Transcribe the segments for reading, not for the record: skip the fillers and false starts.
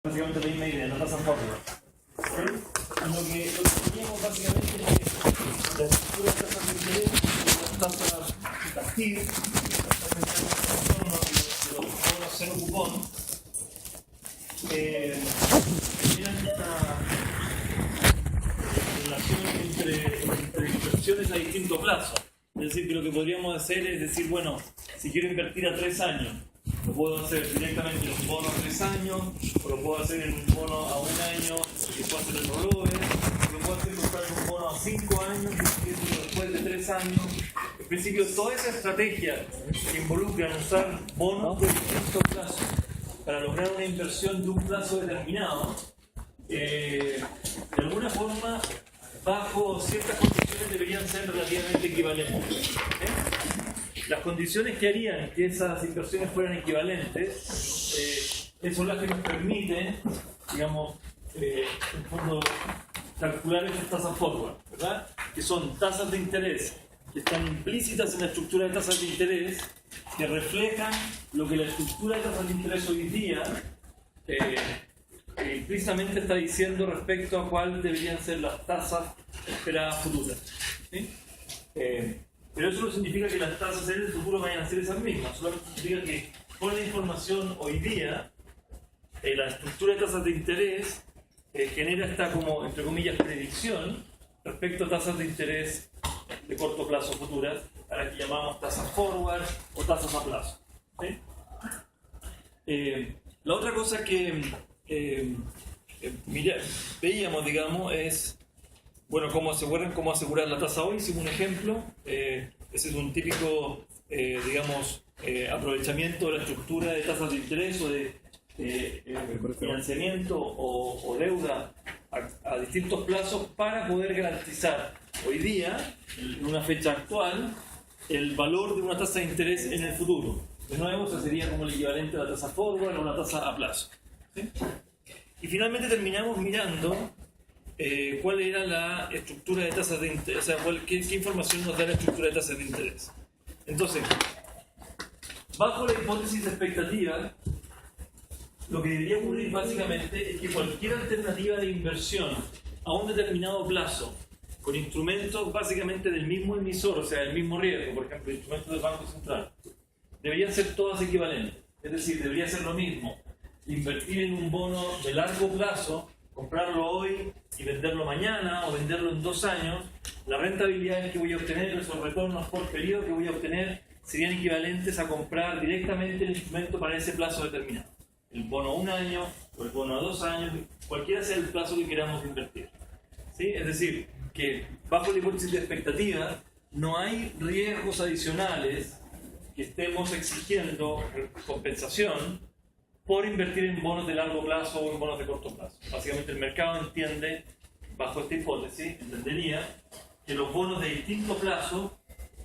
Básicamente la misma idea, la tasa forward. Lo que teníamos básicamente es que la estructura de tasas de interés, las tasas activas, los bonos cero cupón, tenían esta relación entre inversiones a distinto plazo. Es decir, que lo que podríamos hacer es decir, bueno, si quiero invertir a 3 años, lo puedo hacer directamente en un bono a 3 años, o lo puedo hacer en un bono a 1 año, que puedo hacer el rollover, o lo puedo hacer comprar un bono a 5 años, y después de 3 años. En principio, toda esa estrategia que involucra usar bonos de distintos plazos para lograr una inversión de un plazo determinado, de alguna forma, bajo ciertas condiciones, deberían ser relativamente equivalentes. Las condiciones que harían que esas inversiones fueran equivalentes son las que nos permiten, digamos, en fondo, calcular estas tasas forward, ¿verdad? Que son tasas de interés que están implícitas en la estructura de tasas de interés, que reflejan lo que la estructura de tasas de interés hoy día implícitamente está diciendo respecto a cuáles deberían ser las tasas esperadas futuras. ¿Sí? Pero eso no significa que las tasas en el futuro vayan a ser esas mismas, solamente significa que con la información hoy día, la estructura de tasas de interés genera esta como, entre comillas, predicción respecto a tasas de interés de corto plazo futuras, a las que llamamos tasas forward o tasas a plazo. ¿Sí? La otra cosa que veíamos, digamos, es bueno, ¿cómo asegurar la tasa hoy? Hicimos un ejemplo. Ese es un típico, digamos, aprovechamiento de la estructura de tasas de interés o de financiamiento o deuda a distintos plazos para poder garantizar hoy día, en una fecha actual, el valor de una tasa de interés en el futuro. De nuevo, eso sería como el equivalente a la tasa forward o la tasa a plazo. ¿Sí? Y finalmente terminamos mirando cuál era la estructura de tasas de interés, o sea, qué información nos da la estructura de tasas de interés. Entonces, bajo la hipótesis de expectativa, lo que debería ocurrir básicamente es que cualquier alternativa de inversión a un determinado plazo, con instrumentos básicamente del mismo emisor, o sea, del mismo riesgo, por ejemplo, instrumentos del Banco Central, deberían ser todas equivalentes. Es decir, debería ser lo mismo invertir en un bono de largo plazo, comprarlo hoy y venderlo mañana o venderlo en 2 años, las rentabilidades que voy a obtener, esos retornos por periodo que voy a obtener, serían equivalentes a comprar directamente el instrumento para ese plazo determinado. El bono a 1 año o el bono a 2 años, cualquiera sea el plazo que queramos invertir. ¿Sí? Es decir, que bajo la hipótesis de expectativa no hay riesgos adicionales que estemos exigiendo compensación por invertir en bonos de largo plazo o en bonos de corto plazo. Básicamente el mercado entiende, bajo esta hipótesis, entendería que los bonos de distinto plazo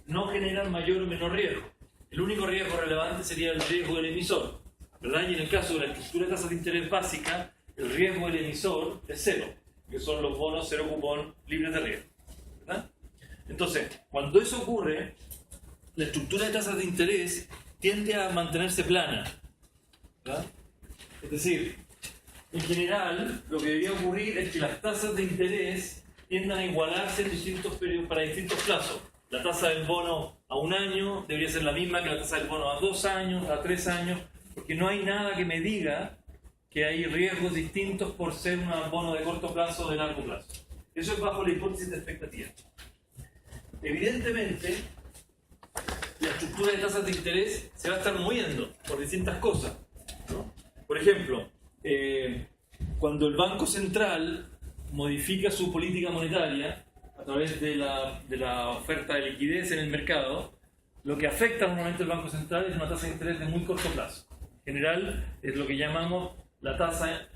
no generan mayor o menor riesgo. El único riesgo relevante sería el riesgo del emisor, ¿verdad? Y en el caso de la estructura de tasas de interés básica, el riesgo del emisor es cero, que son los bonos cero cupón libres de riesgo, ¿verdad? Entonces, cuando eso ocurre, la estructura de tasas de interés tiende a mantenerse plana, ¿verdad? Es decir, en general, lo que debería ocurrir es que las tasas de interés tiendan a igualarse en distintos periodos, para distintos plazos. La tasa del bono a 1 año debería ser la misma que la tasa del bono a 2 años, a 3 años, porque no hay nada que me diga que hay riesgos distintos por ser un bono de corto plazo o de largo plazo. Eso es bajo la hipótesis de expectativa. Evidentemente, la estructura de tasas de interés se va a estar moviendo por distintas cosas, ¿no? Por ejemplo, cuando el Banco Central modifica su política monetaria a través de la oferta de liquidez en el mercado, lo que afecta normalmente al Banco Central es una tasa de interés de muy corto plazo. En general es lo que llamamos la tasa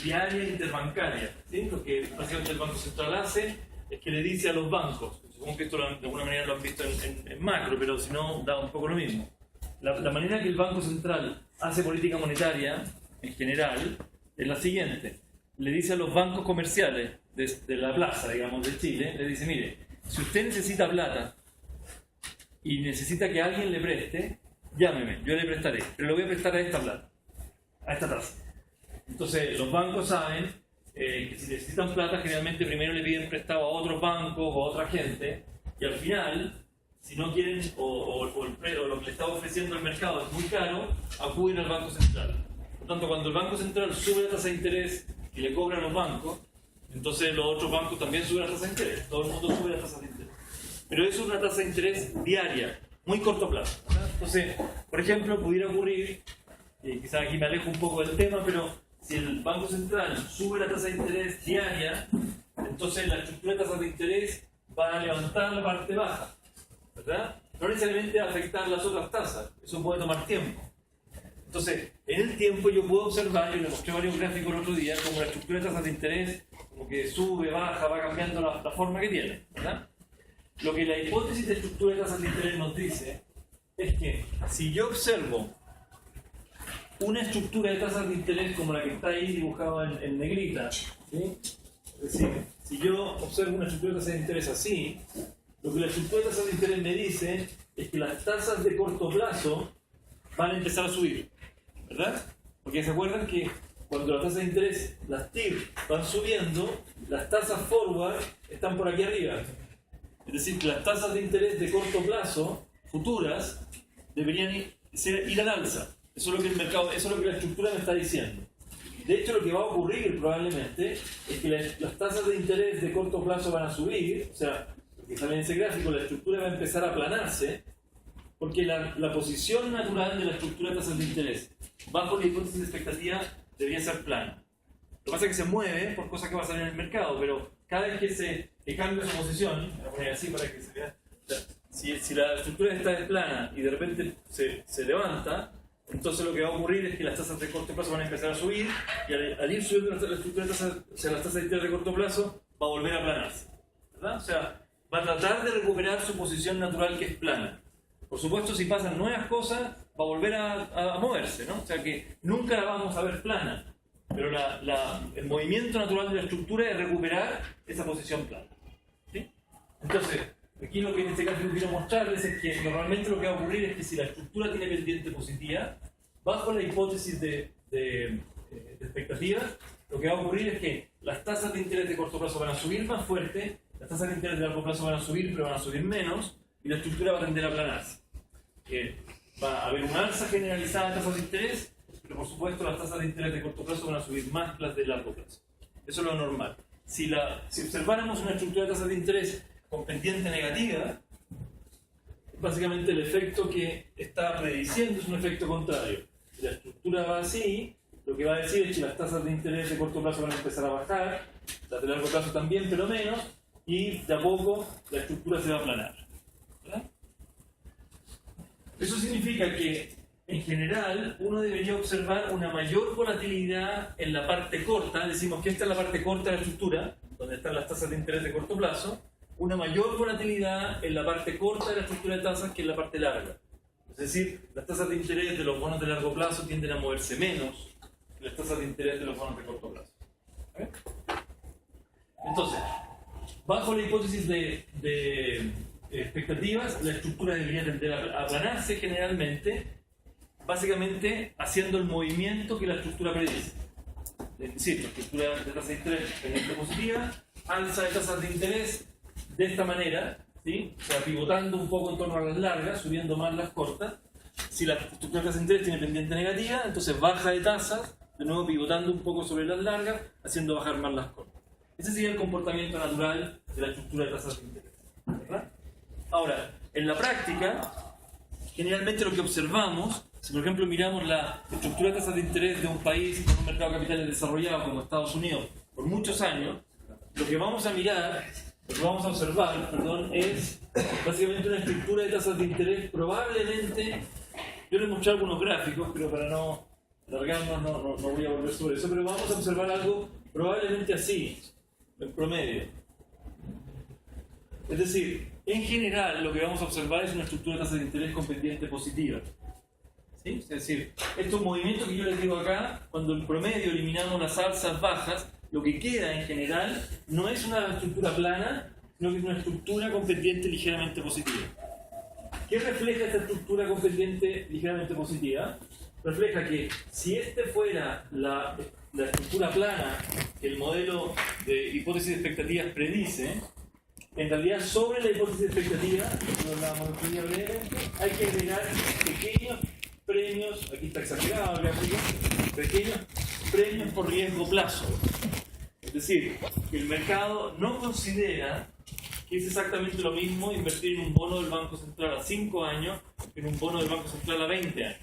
diaria interbancaria, ¿sí? Lo que básicamente el Banco Central hace es que le dice a los bancos, supongo que esto de alguna manera lo han visto en macro, pero si no da un poco lo mismo. La manera que el Banco Central hace política monetaria, en general, es la siguiente. Le dice a los bancos comerciales de la plaza, digamos, de Chile, le dice, mire, si usted necesita plata y necesita que alguien le preste, llámeme, yo le prestaré, pero le voy a prestar a esta plata, a esta tasa. Entonces, los bancos saben que si necesitan plata, generalmente primero le piden prestado a otros bancos o a otra gente, y al final, si no quieren, o lo que le está ofreciendo el mercado es muy caro, acuden al Banco Central. Por tanto, cuando el Banco Central sube la tasa de interés que le cobran los bancos, entonces los otros bancos también suben la tasa de interés. Todo el mundo sube la tasa de interés. Pero eso es una tasa de interés diaria, muy corto plazo, ¿verdad? Entonces, por ejemplo, pudiera ocurrir, quizás aquí me alejo un poco del tema, pero si el Banco Central sube la tasa de interés diaria, entonces la estructura de tasas de interés va a levantar la parte baja, ¿verdad? No necesariamente va a afectar las otras tasas, eso puede tomar tiempo. Entonces, en el tiempo yo puedo observar, y le mostré varios gráficos el otro día, como la estructura de tasas de interés, como que sube, baja, va cambiando la forma que tiene, ¿verdad? Lo que la hipótesis de estructura de tasas de interés nos dice es que si yo observo una estructura de tasas de interés como la que está ahí dibujada en negrita, ¿sí? Es decir, si yo observo una estructura de tasas de interés así, lo que la estructura de tasas de interés me dice es que las tasas de corto plazo van a empezar a subir, ¿verdad? Porque se acuerdan que cuando las tasas de interés, las TIR, van subiendo, las tasas forward están por aquí arriba. Es decir, que las tasas de interés de corto plazo, futuras, deberían ir al alza. Eso es lo que el mercado, eso es lo que la estructura me está diciendo. De hecho, lo que va a ocurrir probablemente es que las tasas de interés de corto plazo van a subir, o sea, lo que sale en ese gráfico, la estructura va a empezar a aplanarse, porque la posición natural de la estructura de tasas de interés bajo la hipótesis de expectativa debería ser plana. Lo que pasa es que se mueve por cosas que pasan en el mercado, pero cada vez que cambia su posición, voy a poner así para que se vea, si la estructura está plana y de repente se levanta, entonces lo que va a ocurrir es que las tasas de corto plazo van a empezar a subir y al ir subiendo la estructura de tasas, o sea, las tasas de interés de corto plazo va a volver a aplanarse, ¿verdad? O sea, va a tratar de recuperar su posición natural que es plana. Por supuesto, si pasan nuevas cosas, va a volver a moverse, ¿no? O sea que nunca la vamos a ver plana, pero el movimiento natural de la estructura es recuperar esa posición plana, ¿sí? Entonces, aquí lo que en este caso quiero mostrarles es que normalmente lo que va a ocurrir es que si la estructura tiene pendiente positiva, bajo la hipótesis de expectativas, lo que va a ocurrir es que las tasas de interés de corto plazo van a subir más fuerte, las tasas de interés de largo plazo van a subir, pero van a subir menos, y la estructura va a tender a aplanarse. Va a haber un alza generalizada de tasas de interés, pero por supuesto las tasas de interés de corto plazo van a subir más que las de largo plazo. Eso es lo normal. Si observáramos una estructura de tasas de interés con pendiente negativa, básicamente el efecto que está prediciendo es un efecto contrario. Si la estructura va así, lo que va a decir es que las tasas de interés de corto plazo van a empezar a bajar, las de largo plazo también, pero menos, y de a poco la estructura se va a aplanar, ¿verdad? Eso significa que, en general, uno debería observar una mayor volatilidad en la parte corta. Decimos que esta es la parte corta de la estructura, donde están las tasas de interés de corto plazo, una mayor volatilidad en la parte corta de la estructura de tasas que en la parte larga. Es decir, las tasas de interés de los bonos de largo plazo tienden a moverse menos que las tasas de interés de los bonos de corto plazo. ¿Okay? Entonces, bajo la hipótesis de expectativas, la estructura debería tender a aplanarse generalmente, básicamente haciendo el movimiento que la estructura predice. Insisto, estructura de tasas de interés pendiente positiva, alza de tasas de interés de esta manera, ¿sí? O sea, pivotando un poco en torno a las largas, subiendo más las cortas. Si la estructura de tasas de interés tiene pendiente negativa, entonces baja de tasas, de nuevo pivotando un poco sobre las largas, haciendo bajar más las cortas. Ese sería el comportamiento natural de la estructura de tasas de interés, ¿verdad? Ahora, en la práctica, generalmente lo que observamos, si por ejemplo miramos la estructura de tasas de interés de un país con un mercado de capitales desarrollado como Estados Unidos por muchos años, lo que vamos a mirar, lo que vamos a observar, es básicamente una estructura de tasas de interés probablemente, yo les mostré algunos gráficos, pero para no alargarnos no voy a volver sobre eso, pero vamos a observar algo probablemente así, en promedio. Es decir, en general lo que vamos a observar es una estructura de tasas de interés con pendiente positiva. ¿Sí? Es decir, estos movimientos que yo les digo acá, cuando en promedio eliminamos las alzas bajas, lo que queda en general no es una estructura plana, sino que es una estructura con pendiente ligeramente positiva. ¿Qué refleja esta estructura con pendiente ligeramente positiva? Refleja que si este fuera la la estructura plana que el modelo de hipótesis de expectativas predice, en realidad sobre la hipótesis de expectativa, hay que agregar pequeños premios, aquí está exagerado el gráfico, pequeños premios por riesgo plazo. Es decir, que el mercado no considera que es exactamente lo mismo invertir en un bono del Banco Central a 5 años que en un bono del Banco Central a 20 años.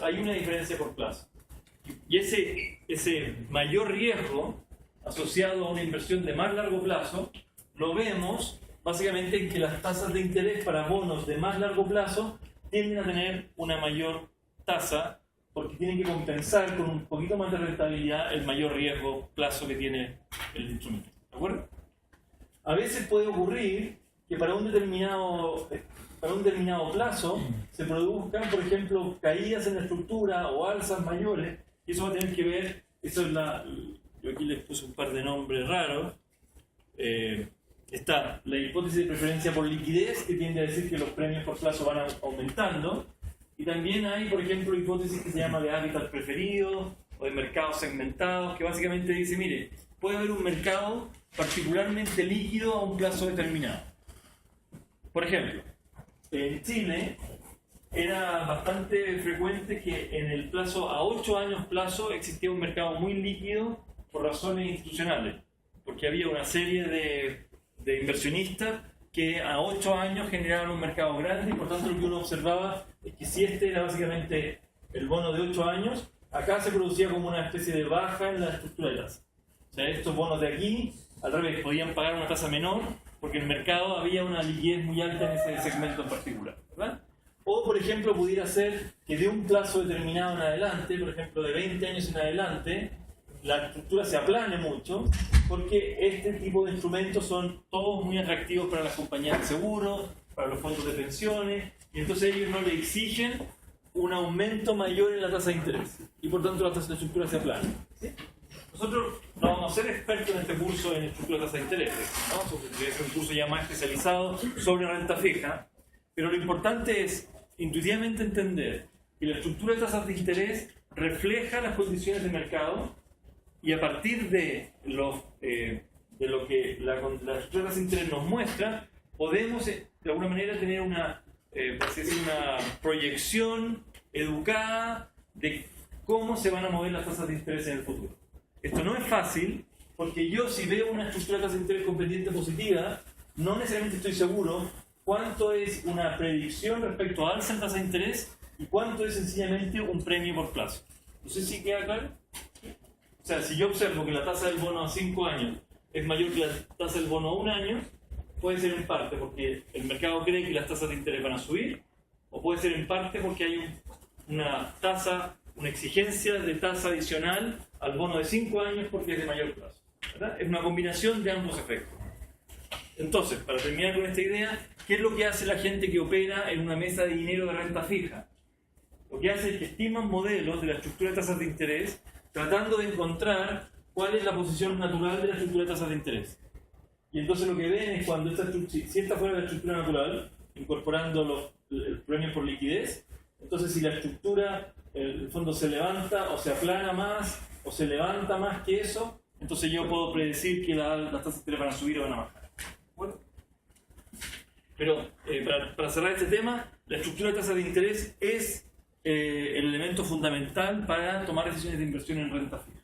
Hay una diferencia por plazo. Y ese mayor riesgo asociado a una inversión de más largo plazo lo vemos básicamente en que las tasas de interés para bonos de más largo plazo tienden a tener una mayor tasa porque tienen que compensar con un poquito más de rentabilidad el mayor riesgo plazo que tiene el instrumento. ¿De acuerdo? A veces puede ocurrir que para un determinado plazo se produzcan, por ejemplo, caídas en la estructura o alzas mayores, y eso va a tener que ver, yo aquí les puse un par de nombres raros. Está la hipótesis de preferencia por liquidez, que tiende a decir que los premios por plazo van aumentando, y también hay, por ejemplo, hipótesis que se llama de hábitat preferido o de mercados segmentados, que básicamente dice, mire, puede haber un mercado particularmente líquido a un plazo determinado. Por ejemplo, en Chile era bastante frecuente que en el plazo a 8 años plazo existía un mercado muy líquido por razones institucionales, porque había una serie de inversionistas que a 8 años generaban un mercado grande, y por tanto lo que uno observaba es que si este era básicamente el bono de 8 años, acá se producía como una especie de baja en la estructura de tasa. O sea, estos bonos de aquí, al revés, podían pagar una tasa menor porque en el mercado había una liquidez muy alta en ese segmento en particular, ¿verdad? O, por ejemplo, pudiera ser que de un plazo determinado en adelante, por ejemplo, de 20 años en adelante, la estructura se aplane mucho, porque este tipo de instrumentos son todos muy atractivos para las compañías de seguros, para los fondos de pensiones, y entonces ellos no le exigen un aumento mayor en la tasa de interés, y por tanto la tasa de estructura se aplana, ¿sí? Nosotros no vamos a ser expertos en este curso en estructura de tasa de interés, ¿no? Porque es un curso ya más especializado sobre renta fija, pero lo importante es intuitivamente entender que la estructura de tasas de interés refleja las condiciones de mercado, y a partir de lo que la estructura de tasas de interés nos muestra, podemos de alguna manera tener una proyección educada de cómo se van a mover las tasas de interés en el futuro. Esto no es fácil, porque yo, si veo una estructura de tasa de interés con pendiente positiva, no necesariamente estoy seguro cuánto es una predicción respecto a alza en tasa de interés y cuánto es sencillamente un premio por plazo. No sé si queda claro. O sea, si yo observo que la tasa del bono a 5 años es mayor que la tasa del bono a 1 año, puede ser en parte porque el mercado cree que las tasas de interés van a subir, o puede ser en parte porque hay una exigencia de tasa adicional al bono de 5 años porque es de mayor plazo, ¿verdad? Es una combinación de ambos efectos. Entonces, para terminar con esta idea, ¿qué es lo que hace la gente que opera en una mesa de dinero de renta fija? Lo que hace es que estiman modelos de la estructura de tasas de interés tratando de encontrar cuál es la posición natural de la estructura de tasas de interés. Y entonces lo que ven es cuando si esta fuera la estructura natural, incorporando el premio por liquidez, entonces si la estructura, el fondo se levanta o se aplana más o se levanta más que eso, entonces yo puedo predecir que las tasas de interés van a subir o van a bajar. Bueno. Pero para cerrar este tema, la estructura de tasas de interés es el elemento fundamental para tomar decisiones de inversión en renta fija.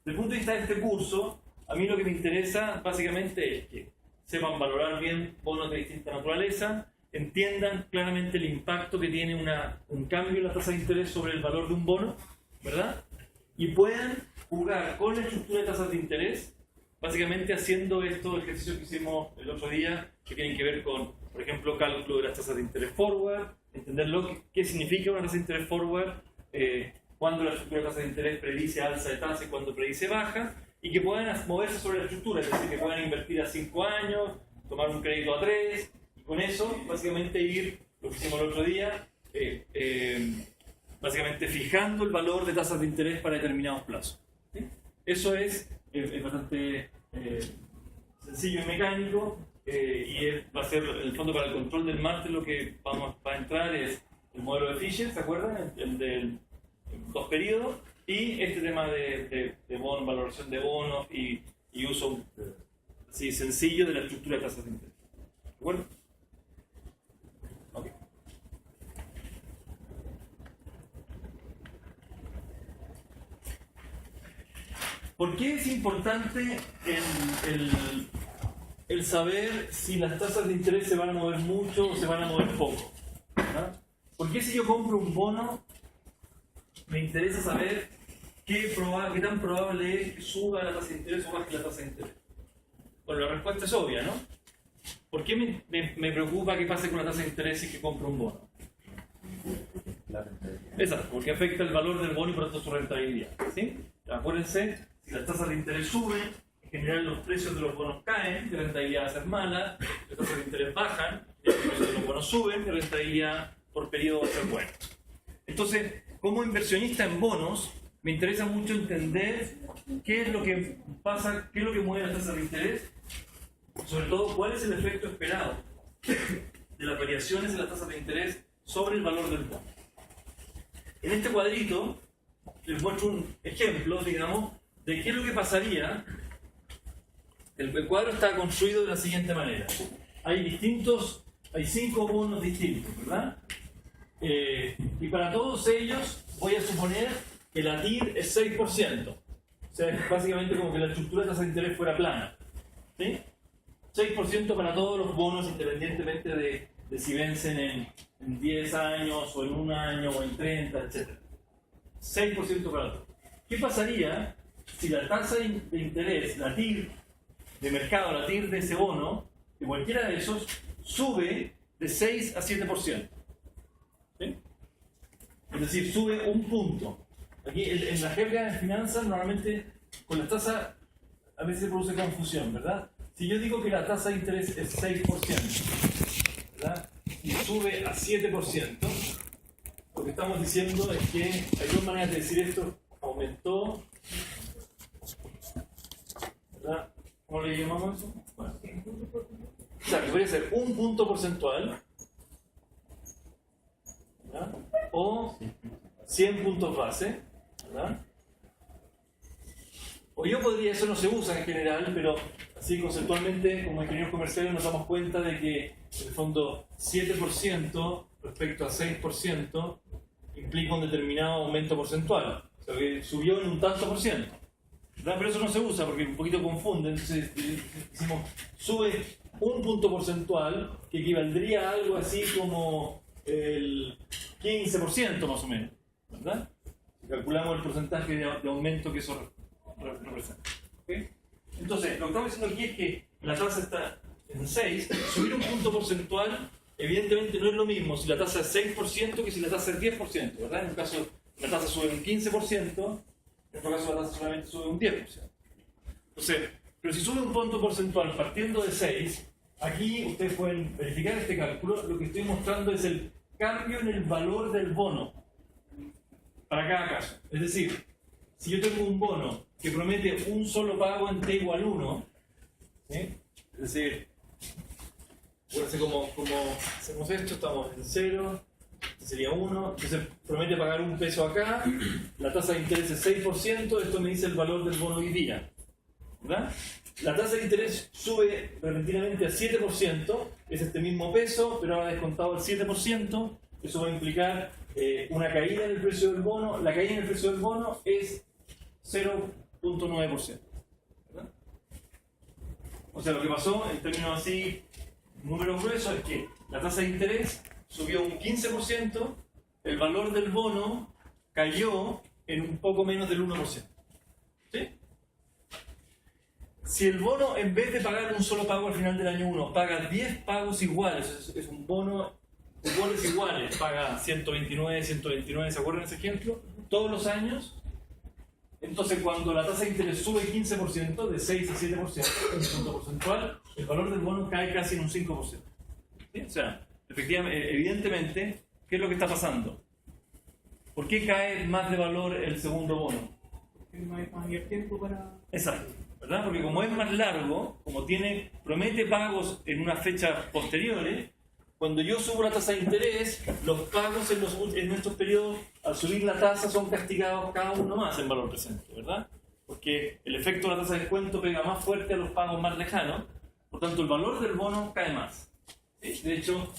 Desde el punto de vista de este curso, a mí lo que me interesa básicamente es que sepan valorar bien bonos de distinta naturaleza, entiendan claramente el impacto que tiene un cambio en la tasa de interés sobre el valor de un bono, ¿verdad? Y puedan jugar con la estructura de tasas de interés, básicamente haciendo estos ejercicios que hicimos el otro día, que tienen que ver con, por ejemplo, cálculo de las tasas de interés forward, entender qué significa una tasa de interés forward, cuándo la estructura de tasas de interés predice alza de tasa y cuándo predice baja, y que puedan moverse sobre la estructura, es decir, que puedan invertir a 5 años, tomar un crédito a 3, y con eso básicamente ir, lo que hicimos el otro día, básicamente fijando el valor de tasas de interés para determinados plazos. ¿Sí? Eso es bastante sencillo y mecánico, va a ser el fondo para el control del martes. Lo que va a entrar es el modelo de Fisher, ¿se acuerdan? El del 2 periodos, y este tema de bono, valoración de bonos y uso así sencillo de la estructura de tasas de interés. ¿De acuerdo? Okay. ¿Por qué es importante el saber si las tasas de interés se van a mover mucho o se van a mover poco? ¿Verdad? ¿Por qué si yo compro un bono me interesa saber qué tan probable es que suba la tasa de interés o baje la tasa de interés? Bueno, la respuesta es obvia, ¿no? ¿Por qué me preocupa qué pase con la tasa de interés si que compro un bono? Exacto, porque afecta el valor del bono y por lo tanto su rentabilidad. ¿Sí? Acuérdense, si las tasas de interés suben, en general los precios de los bonos caen, la rentabilidad va a ser mala, las tasas de interés bajan, los precios de los bonos suben, la rentabilidad por periodo va a ser buena. Entonces, como inversionista en bonos, me interesa mucho entender qué es lo que pasa, qué es lo que mueve las tasas de interés, sobre todo cuál es el efecto esperado de las variaciones en las tasas de interés sobre el valor del bono. En este cuadrito les muestro un ejemplo, digamos, de qué es lo que pasaría. El cuadro está construido de la siguiente manera. Hay 5 bonos distintos, ¿verdad? Y para todos ellos voy a suponer que la TIR es 6%. O sea, es básicamente como que la estructura de tasa de interés fuera plana. ¿Sí? 6% para todos los bonos, independientemente de si vencen en 10 años, o en 1 año, o en 30, etc. 6% para todos. ¿Qué pasaría si la tasa de interés, la TIR de mercado, la TIR de ese bono, de cualquiera de esos, sube de 6 a 7%? ¿Sí? Es decir, sube un punto. Aquí en la jerga de finanzas, normalmente con las tasas a veces se produce confusión, ¿verdad? Si yo digo que la tasa de interés es 6%, ¿verdad? Y sube a 7%, lo que estamos diciendo es que hay dos maneras de decir esto: aumentó, ¿verdad? ¿Cómo le llamamos eso? Bueno. O sea, que podría ser un punto porcentual, ¿verdad? O 100 puntos base, ¿verdad? O yo podría, eso no se usa en general, pero así conceptualmente, como ingenieros comerciales, nos damos cuenta de que, en el fondo, 7% respecto a 6% implica un determinado aumento porcentual. O sea, que subió en un tanto por ciento, ¿verdad? Pero eso no se usa porque un poquito confunde. Entonces, decimos, sube un punto porcentual, que equivaldría a algo así como el 15% más o menos, ¿verdad? Calculamos el porcentaje de aumento que eso representa. ¿Okay? Entonces, lo que estamos diciendo aquí es que la tasa está en 6, subir un punto porcentual evidentemente no es lo mismo si la tasa es 6% que si la tasa es 10%, ¿verdad? En un caso la tasa sube un 15%, en otro caso la tasa solamente sube un 10%. Entonces, pero si sube un punto porcentual partiendo de 6, aquí ustedes pueden verificar este cálculo. Lo que estoy mostrando es el cambio en el valor del bono para cada caso. Es decir, si yo tengo un bono que promete un solo pago en t igual 1, ¿sí? Es decir, acuérdense como hacemos esto, estamos en 0, este sería 1, entonces promete pagar un peso acá, la tasa de interés es 6%, esto me dice el valor del bono hoy día, ¿verdad? La tasa de interés sube repentinamente a 7%, es este mismo peso, pero ahora descontado el 7%, eso va a implicar una caída en el precio del bono. La caída en el precio del bono es 0.9%, ¿verdad? O sea, lo que pasó en términos así, números gruesos, es que la tasa de interés subió un 15%, el valor del bono cayó en un poco menos del 1%. ¿Sí? Si el bono, en vez de pagar un solo pago al final del año 1, paga 10 pagos iguales, es un bono de bonos iguales, paga 129, 129, ¿se acuerdan de ese ejemplo? Todos los años. Entonces, cuando la tasa de interés sube 15%, de 6 a 7%, un punto porcentual, el valor del bono cae casi en un 5%. ¿Sí? O sea, efectivamente, evidentemente, ¿qué es lo que está pasando? ¿Por qué cae más de valor el segundo bono? Porque no hay mayor tiempo para... Exacto, ¿verdad? Porque como es más largo, como promete pagos en unas fechas posteriores, cuando yo subo la tasa de interés, los pagos en estos periodos, al subir la tasa, son castigados cada uno más en valor presente, ¿verdad? Porque el efecto de la tasa de descuento pega más fuerte a los pagos más lejanos, por tanto el valor del bono cae más. ¿Sí? De hecho,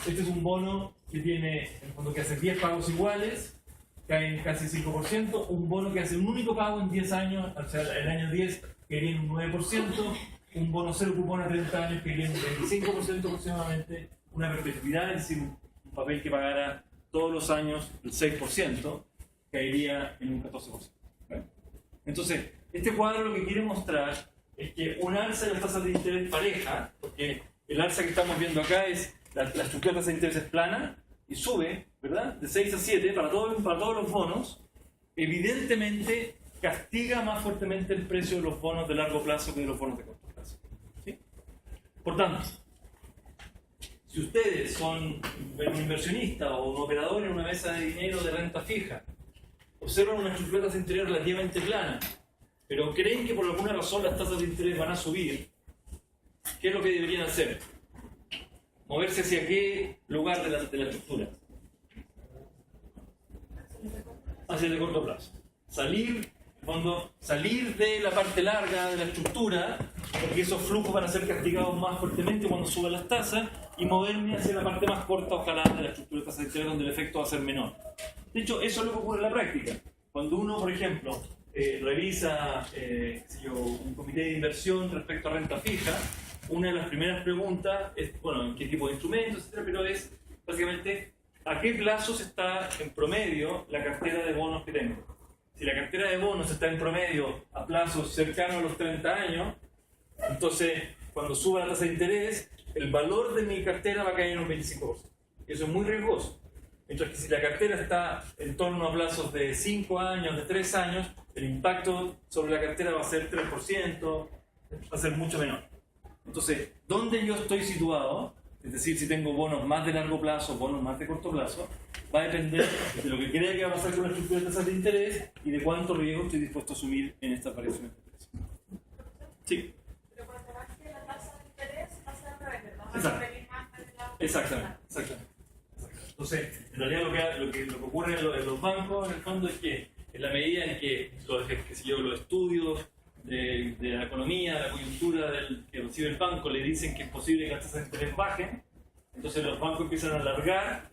este es un bono que tiene, en el fondo, que hace 10 pagos iguales, cae en casi 5%, un bono que hace un único pago en 10 años, o sea, el año 10 que viene un 9%, un bono cero cupón a 30 años que viene un 25% aproximadamente, una perpetuidad, es decir, un papel que pagara todos los años el 6%, caería en un 14%. ¿Vale? Entonces, este cuadro lo que quiere mostrar es que un alza de las tasas de interés pareja, porque el alza que estamos viendo acá es la estructura de tasa de interés es plana y sube, ¿verdad? De 6 a 7 para todos los bonos, evidentemente castiga más fuertemente el precio de los bonos de largo plazo que de los bonos de corto plazo. ¿Sí? Por tanto, si ustedes son un inversionista o un operador en una mesa de dinero de renta fija, observan una estructura de tasa de interés relativamente plana, pero creen que por alguna razón las tasas de interés van a subir, ¿qué es lo que deberían hacer? Moverse hacia qué lugar de la estructura. Hacia el de corto plazo. Salir de la parte larga de la estructura, porque esos flujos van a ser castigados más fuertemente cuando suban las tasas, y moverme hacia la parte más corta, ojalá, de la estructura de tasa de interés, donde el efecto va a ser menor. De hecho, eso es lo que ocurre en la práctica. Cuando uno, por ejemplo, revisa un comité de inversión respecto a renta fija, una de las primeras preguntas es, bueno, en qué tipo de instrumentos, etcétera, pero es básicamente a qué plazos está en promedio la cartera de bonos que tengo. Si la cartera de bonos está en promedio a plazos cercanos a los 30 años, entonces cuando suba la tasa de interés, el valor de mi cartera va a caer en un 25%. Eso es muy riesgoso. Mientras que si la cartera está en torno a plazos de 5 años, de 3 años, el impacto sobre la cartera va a ser 3%, va a ser mucho menor. Entonces, ¿dónde yo estoy situado? Es decir, si tengo bonos más de largo plazo, bonos más de corto plazo, va a depender de lo que crea que va a pasar con la estructura de tasas de interés y de cuánto riesgo estoy dispuesto a asumir en estas variaciones de precio. Sí. Pero cuando baje la tasa de interés, va a ser al revés, ¿verdad? Exactamente. Exactamente. Entonces, en realidad lo que ocurre en los bancos, en el fondo, es que en la medida en que los estudios de la economía, de la coyuntura que recibe el banco le dicen que es posible que las tasas de interés bajen, entonces los bancos empiezan a alargar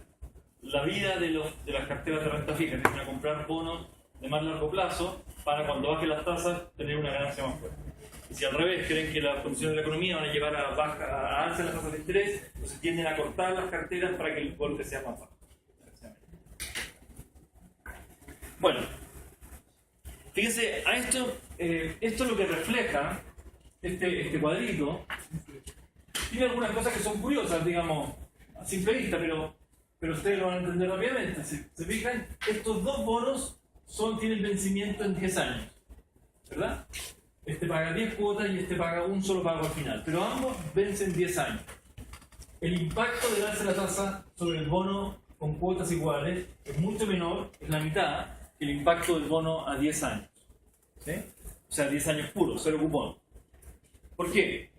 la vida de las carteras de renta fija, empiezan a comprar bonos de más largo plazo para cuando bajen las tasas tener una ganancia más fuerte. Y si al revés creen que las condiciones de la economía van a llevar a alza las tasas de interés, entonces tienden a cortar las carteras para que el golpe sea más bajo. Bueno, fíjense, a esto es lo que refleja este cuadrito. Tiene algunas cosas que son curiosas, digamos, a simple vista, pero ustedes lo van a entender rápidamente. Si se fijan, estos dos bonos tienen vencimiento en 10 años, ¿verdad? Este paga 10 cuotas y este paga un solo pago al final, pero ambos vencen 10 años. El impacto de darse la tasa sobre el bono con cuotas iguales es mucho menor, es la mitad, que el impacto del bono a 10 años. ¿Sí? O sea, 10 años puros, cero cupón. ¿Por qué?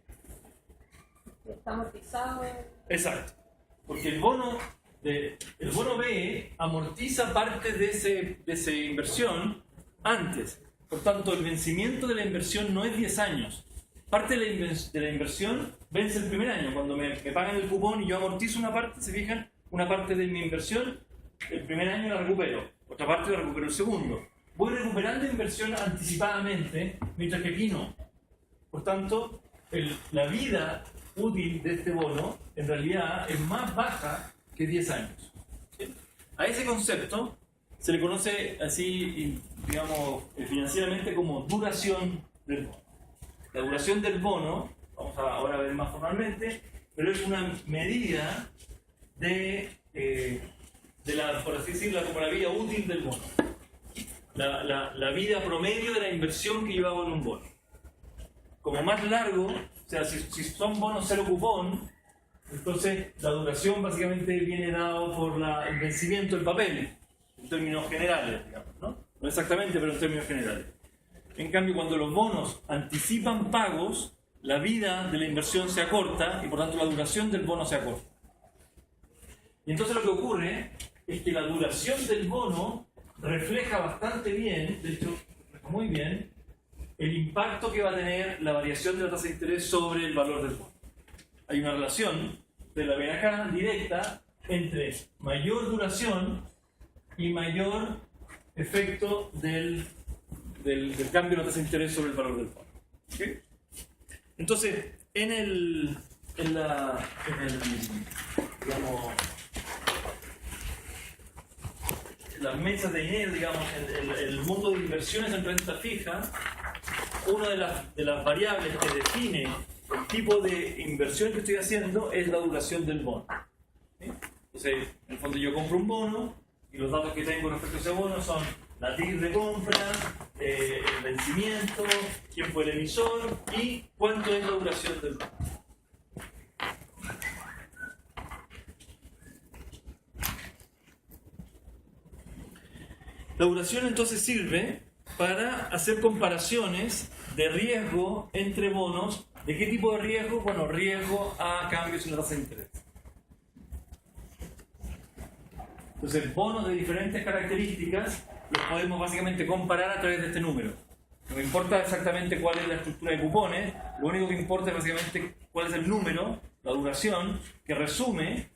Está amortizado. Exacto. Porque el bono B amortiza parte de esa inversión antes. Por tanto, el vencimiento de la inversión no es 10 años. Parte de la inversión vence el primer año. Cuando me pagan el cupón y yo amortizo una parte, ¿se fijan? Una parte de mi inversión, el primer año la recupero. Otra parte la recupero el segundo. Voy recuperando inversión anticipadamente, mientras que aquí no. Por tanto, la vida útil de este bono en realidad es más baja que 10 años. ¿Sí? A ese concepto se le conoce así, digamos, financieramente como duración del bono. La duración del bono, vamos a ahora ver más formalmente, pero es una medida de por así decirlo, como la vida útil del bono. La vida promedio de la inversión que yo hago en un bono. Como más largo, o sea, si son bonos cero cupón, entonces la duración básicamente viene dado por el vencimiento del papel, en términos generales, digamos, ¿no? No exactamente, pero en términos generales. En cambio, cuando los bonos anticipan pagos, la vida de la inversión se acorta y por tanto la duración del bono se acorta. Y entonces lo que ocurre es que la duración del bono refleja bastante bien, de hecho, refleja muy bien, el impacto que va a tener la variación de la tasa de interés sobre el valor del bono. Hay una relación, ustedes la ven acá, directa, entre mayor duración y mayor efecto del cambio de la tasa de interés sobre el valor del bono. ¿Okay? Entonces, digamos, las mesas de dinero, digamos, el mundo de inversiones en renta fija, una de las variables que define el tipo de inversión que estoy haciendo es la duración del bono. ¿Sí? Entonces, en el fondo yo compro un bono y los datos que tengo respecto a ese bono son la TIR de compra, el vencimiento, quién fue el emisor y cuánto es la duración del bono. La duración entonces sirve para hacer comparaciones de riesgo entre bonos. ¿De qué tipo de riesgo? Bueno, riesgo a cambios en la tasa de interés. Entonces, bonos de diferentes características los podemos básicamente comparar a través de este número. No me importa exactamente cuál es la estructura de cupones, lo único que importa es básicamente cuál es el número, la duración, que resume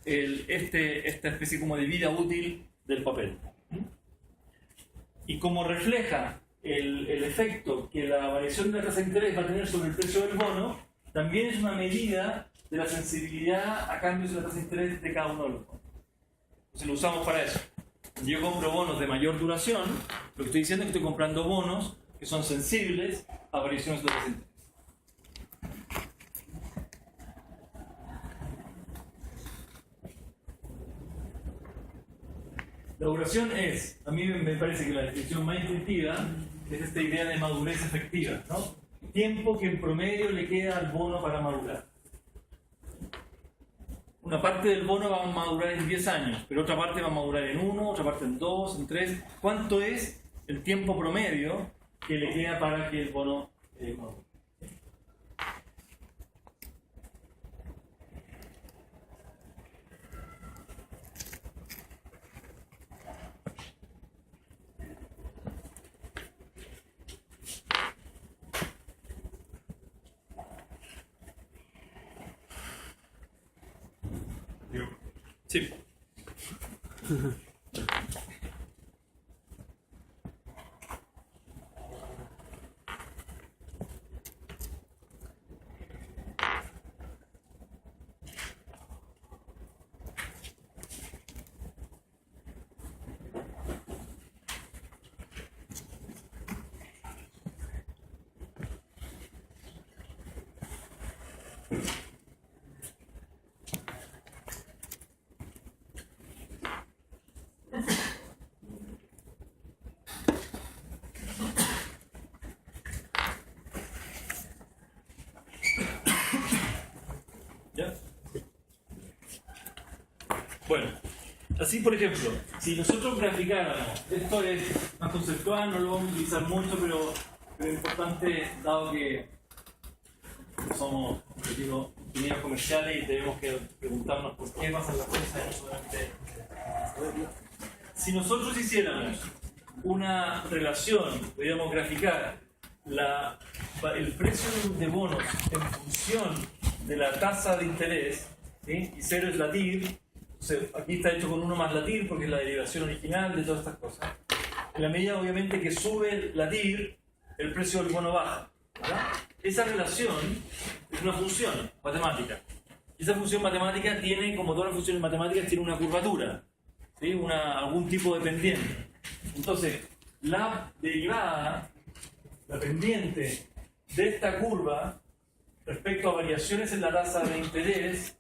esta especie como de vida útil del papel. Y como refleja el efecto que la variación de la tasa de interés va a tener sobre el precio del bono, también es una medida de la sensibilidad a cambios de la tasa de interés de cada uno de los bonos. Entonces lo usamos para eso. Cuando yo compro bonos de mayor duración, lo que estoy diciendo es que estoy comprando bonos que son sensibles a variaciones de la tasa de interés. La duración es, a mí me parece que la descripción más intuitiva es esta idea de madurez efectiva, ¿no? Tiempo que en promedio le queda al bono para madurar. Una parte del bono va a madurar en 10 años, pero otra parte va a madurar en 1, otra parte en 2, en 3. ¿Cuánto es el tiempo promedio que le queda para que el bono madure? Sí. ¿Ya? Bueno, así por ejemplo, si nosotros graficáramos, esto es más conceptual, no lo vamos a utilizar mucho, pero es importante, dado que somos ingenieros comerciales y tenemos que preguntarnos por qué pasan las cosas y no solamente saberlo. Si nosotros hiciéramos una relación, podríamos graficar el precio de bonos en función de la tasa de interés, ¿sí? Y 0 es la TIR. Entonces, aquí está hecho con 1 más la TIR porque es la derivación original de todas estas cosas. En la medida, obviamente, que sube la TIR, el precio del bono baja, ¿verdad? Esa relación es una función matemática. Y esa función matemática tiene, como todas las funciones matemáticas, tiene una curvatura, ¿sí? Algún tipo de pendiente. Entonces, la derivada, la pendiente de esta curva respecto a variaciones en la tasa de interés,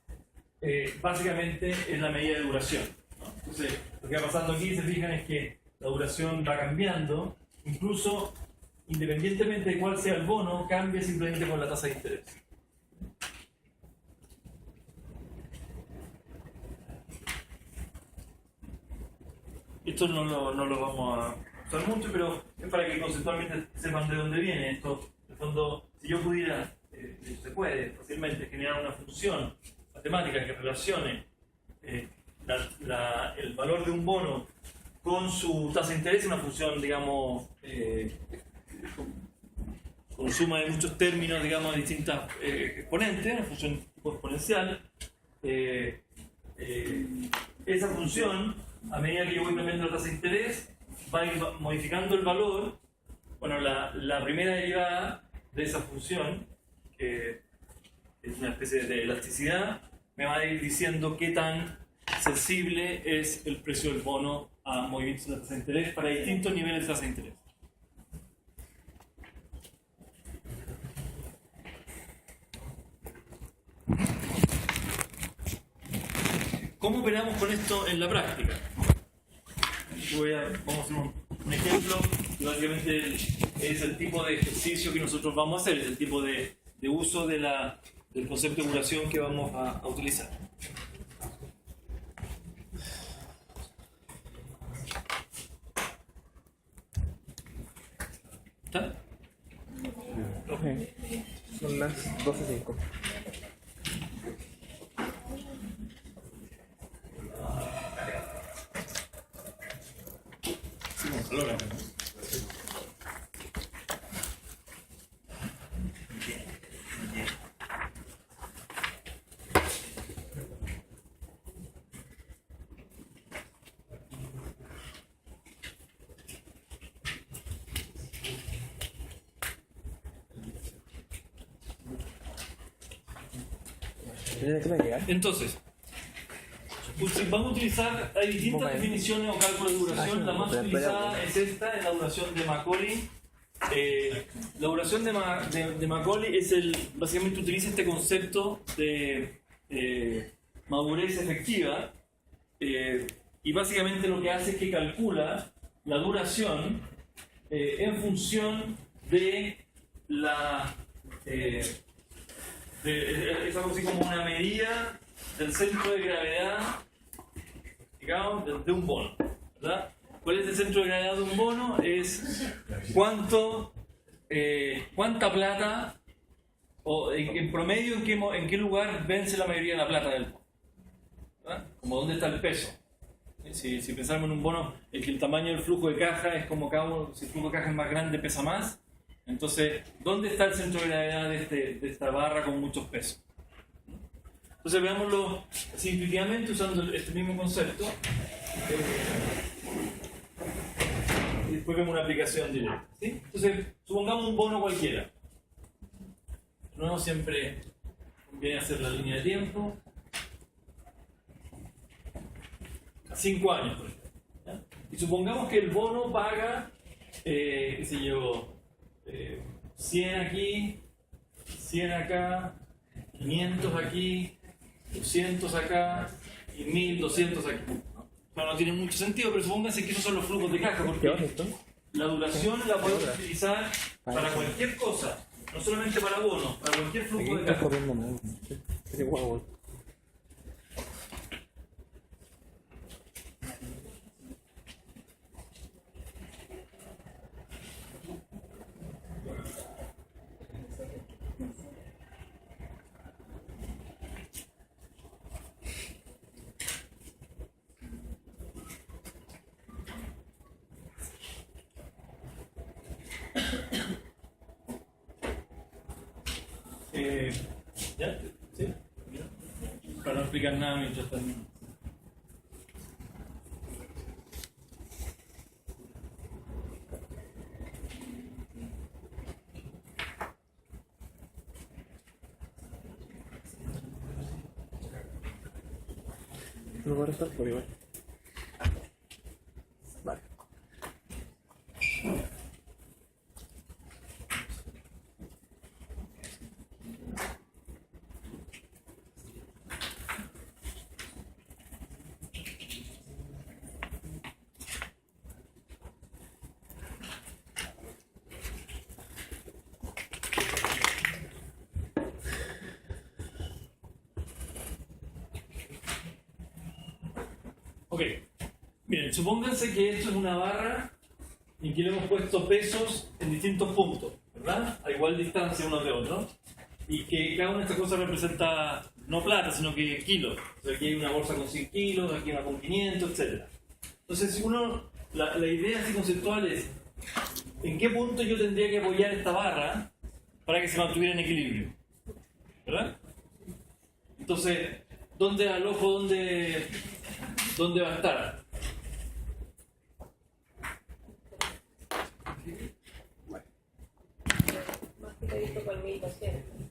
básicamente es la medida de duración, ¿no? Entonces, lo que va pasando aquí, se fijan, es que la duración va cambiando, incluso independientemente de cuál sea el bono, cambia simplemente con la tasa de interés. Esto no lo vamos a usar mucho, pero es para que conceptualmente sepan de dónde viene esto. En el fondo, si yo pudiera, se puede fácilmente generar una función matemática que relacione el valor de un bono con su tasa de interés es una función, digamos, con suma de muchos términos, digamos, de distintas exponentes, una función tipo exponencial. Esa función, a medida que yo voy cambiando la tasa de interés, va a ir modificando el valor. Bueno, la primera derivada de esa función, que es una especie de elasticidad, me va a ir diciendo qué tan sensible es el precio del bono a movimientos de la tasa de interés para distintos niveles de tasa de interés. ¿Cómo operamos con esto en la práctica? Vamos a hacer un ejemplo que básicamente es el tipo de ejercicio que nosotros vamos a hacer, es el tipo de uso del concepto de emulación que vamos a utilizar. ¿Está? Ok. Son las 12:05. Entonces, vamos a utilizar, hay distintas definiciones o cálculos de duración. La más utilizada es esta, es la duración de Macaulay. La duración de Macaulay es básicamente utiliza este concepto de madurez efectiva, y básicamente lo que hace es que calcula la duración en función de es algo así como una medida del centro de gravedad, digamos, de un bono, ¿verdad? ¿Cuál es el centro de gravedad de un bono? Es cuánta plata, o en promedio en qué lugar vence la mayoría de la plata del bono, ¿verdad? Como dónde está el peso. Si pensamos en un bono, el que el tamaño del flujo de caja es como cada uno, si el flujo de caja es más grande pesa más. Entonces, ¿dónde está el centro de gravedad de esta barra con muchos pesos? Entonces, veámoslo así intuitivamente usando este mismo concepto. Y después vemos una aplicación directa, ¿sí? Entonces, supongamos un bono cualquiera. No siempre conviene hacer la línea de tiempo. 5 años, por ejemplo, ¿ya? Y supongamos que el bono paga, qué sé yo, 100 aquí, 100 acá, 500 aquí, 200 acá y 1200 aquí. No tiene mucho sentido, pero supónganse que esos son los flujos de caja, porque la duración la podemos utilizar para cualquier cosa, no solamente para bonos, para cualquier flujo de caja. ¿Ya? ¿Sí? Para no explicar nada mientras termino. No voy a estar por igual. Vale. Ok, miren, supónganse que esto es una barra en que le hemos puesto pesos en distintos puntos, ¿verdad? A igual distancia unos de otros, y que cada una de estas cosas representa no plata, sino que kilos. O sea, aquí hay una bolsa con 100 kilos, aquí una con 500, etc. Entonces, si la idea así conceptual es, ¿en qué punto yo tendría que apoyar esta barra para que se mantuviera en equilibrio? ¿Verdad? Entonces, ¿dónde alojo? ¿Dónde va a estar?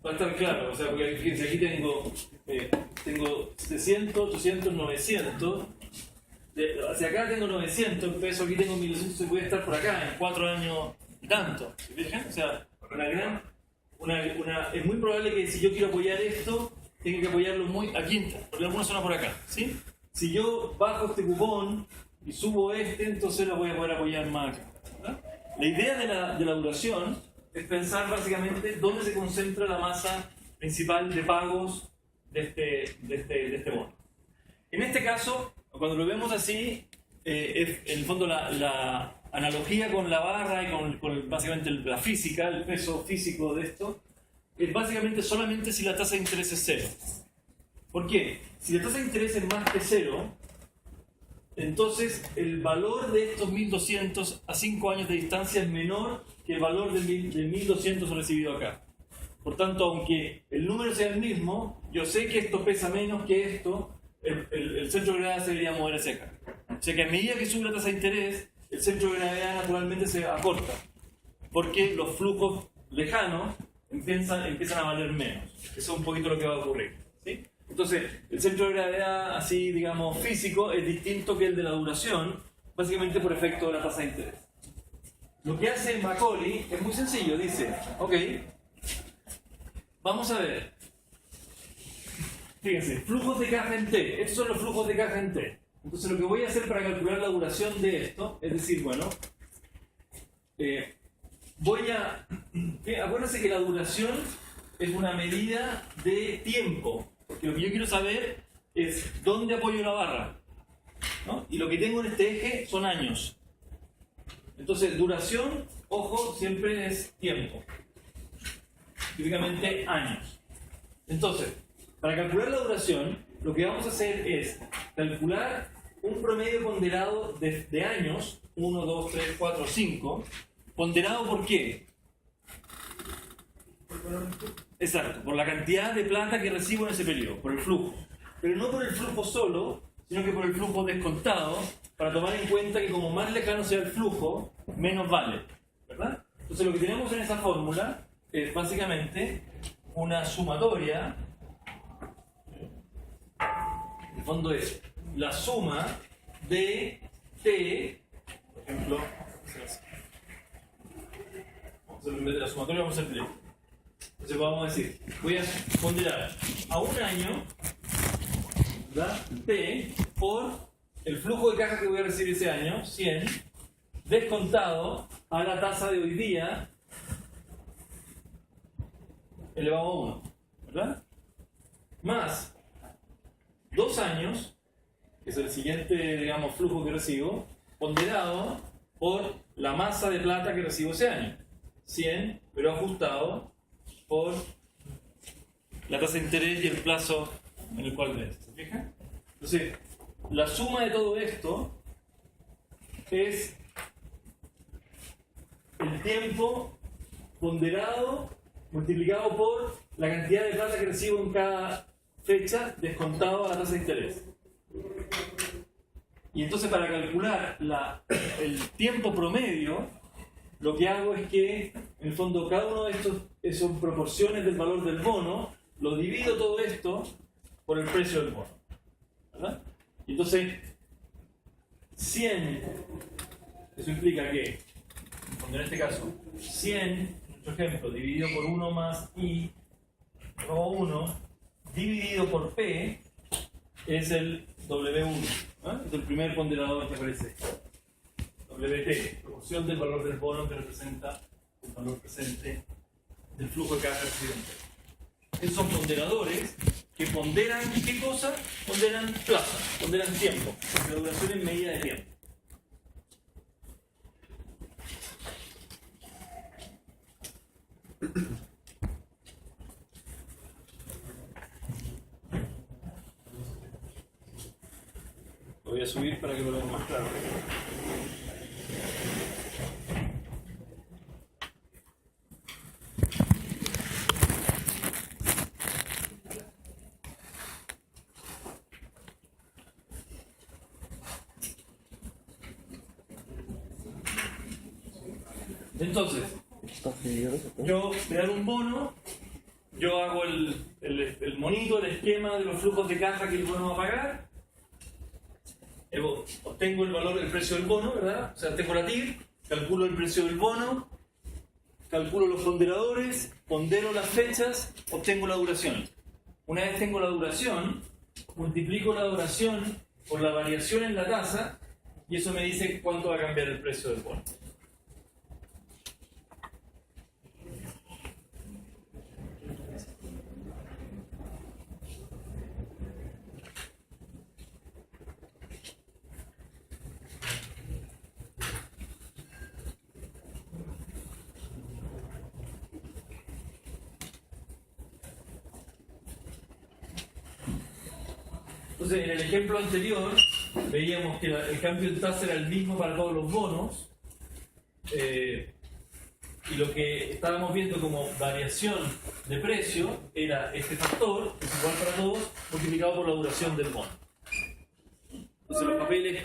Va a estar claro, o sea, porque fíjense, aquí tengo 700, 800, 900. Hacia acá tengo 900, el peso aquí tengo 1200 y voy a estar por acá en 4 años y tanto. ¿Fijan? O sea, es muy probable que si yo quiero apoyar esto, tenga que apoyarlo aquí, por alguna zona por acá. ¿Sí? Si yo bajo este cupón y subo entonces lo voy a poder apoyar más acá. ¿Verdad? La idea de la duración es pensar básicamente dónde se concentra la masa principal de pagos de este bono. En este caso, cuando lo vemos así, en el fondo la analogía con la barra y con básicamente la física, el peso físico de esto, es básicamente solamente si la tasa de interés es cero. ¿Por qué? Si la tasa de interés es más que cero, entonces el valor de estos 1200 a 5 años de distancia es menor que el valor de 1200 recibido acá. Por tanto, aunque el número sea el mismo, yo sé que esto pesa menos que esto, el centro de gravedad se debería mover hacia acá. O sea que a medida que sube la tasa de interés, el centro de gravedad naturalmente se acorta, porque los flujos lejanos empiezan a valer menos. Eso es un poquito lo que va a ocurrir. ¿Sí? Entonces, el centro de gravedad, así digamos, físico, es distinto que el de la duración, básicamente por efecto de la tasa de interés. Lo que hace Macaulay es muy sencillo, dice, ok, vamos a ver. Fíjense, flujos de caja en T. Estos son los flujos de caja en T. Entonces lo que voy a hacer para calcular la duración de esto, es decir, bueno, acuérdense que la duración es una medida de tiempo, porque lo que yo quiero saber es dónde apoyo la barra, ¿no? Y lo que tengo en este eje son años. Entonces, duración, ojo, siempre es tiempo. Típicamente años. Entonces, para calcular la duración, lo que vamos a hacer es calcular un promedio ponderado de años, 1, 2, 3, 4, 5. ¿Ponderado por qué? Exacto, por la cantidad de plata que recibo en ese periodo, por el flujo. Pero no por el flujo solo, sino que por el flujo descontado, para tomar en cuenta que como más lejano sea el flujo, menos vale, ¿verdad? Entonces lo que tenemos en esa fórmula es básicamente una sumatoria. En el fondo es la suma de T, por ejemplo, en vez de la sumatoria vamos a hacer 3. Entonces vamos a decir, voy a ponderar a un año, ¿verdad? T por el flujo de caja que voy a recibir ese año, 100, descontado a la tasa de hoy día, elevado a 1, ¿verdad? Más 2 años, que es el siguiente, digamos, flujo que recibo, ponderado por la masa de plata que recibo ese año, 100, pero ajustado por la tasa de interés y el plazo en el cual ves. ¿Se fijan? Entonces, la suma de todo esto es el tiempo ponderado multiplicado por la cantidad de plata que recibo en cada fecha descontado a la tasa de interés. Y entonces para calcular el tiempo promedio, lo que hago es que, en el fondo, cada uno de estos son proporciones del valor del bono, lo divido todo esto por el precio del bono, ¿verdad? Y entonces, 100, eso implica que, en este caso, 100, en nuestro ejemplo, dividido por 1 más I, rho 1, dividido por P, es el W1, ¿eh? Es el primer ponderador que aparece. WT, proporción del valor del bono que representa el valor presente del flujo de caja accidente. Esos son ponderadores que ponderan, ¿qué cosa? Ponderan plaza, ponderan tiempo, la duración en medida de tiempo. a subir para que lo vean más claro. Entonces, yo me dan un bono, yo hago el monito, el esquema de los flujos de caja que el bono va a pagar, obtengo el valor del precio del bono, ¿verdad? O sea, tengo la TIR, calculo el precio del bono, calculo los ponderadores, pondero las fechas, obtengo la duración. Una vez tengo la duración, multiplico la duración por la variación en la tasa y eso me dice cuánto va a cambiar el precio del bono. Entonces, en el ejemplo anterior, veíamos que el cambio en tasa era el mismo para todos los bonos, y lo que estábamos viendo como variación de precio era este factor, que es igual para todos, multiplicado por la duración del bono. Entonces, los papeles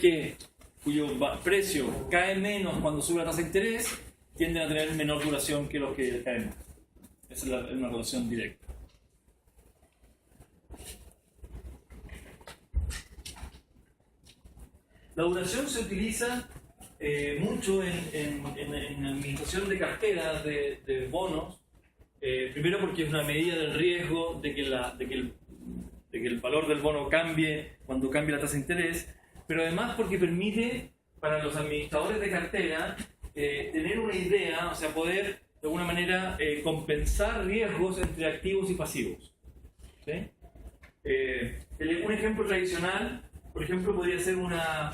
cuyo precio cae menos cuando sube la tasa de interés, tienden a tener menor duración que los que caen más. Esa es una relación directa. La duración se utiliza mucho en administración de carteras de bonos, primero porque es una medida del riesgo de que el valor del bono cambie cuando cambie la tasa de interés, pero además porque permite para los administradores de cartera tener una idea, o sea, poder de alguna manera compensar riesgos entre activos y pasivos. ¿Sí? Un ejemplo tradicional, por ejemplo, podría ser una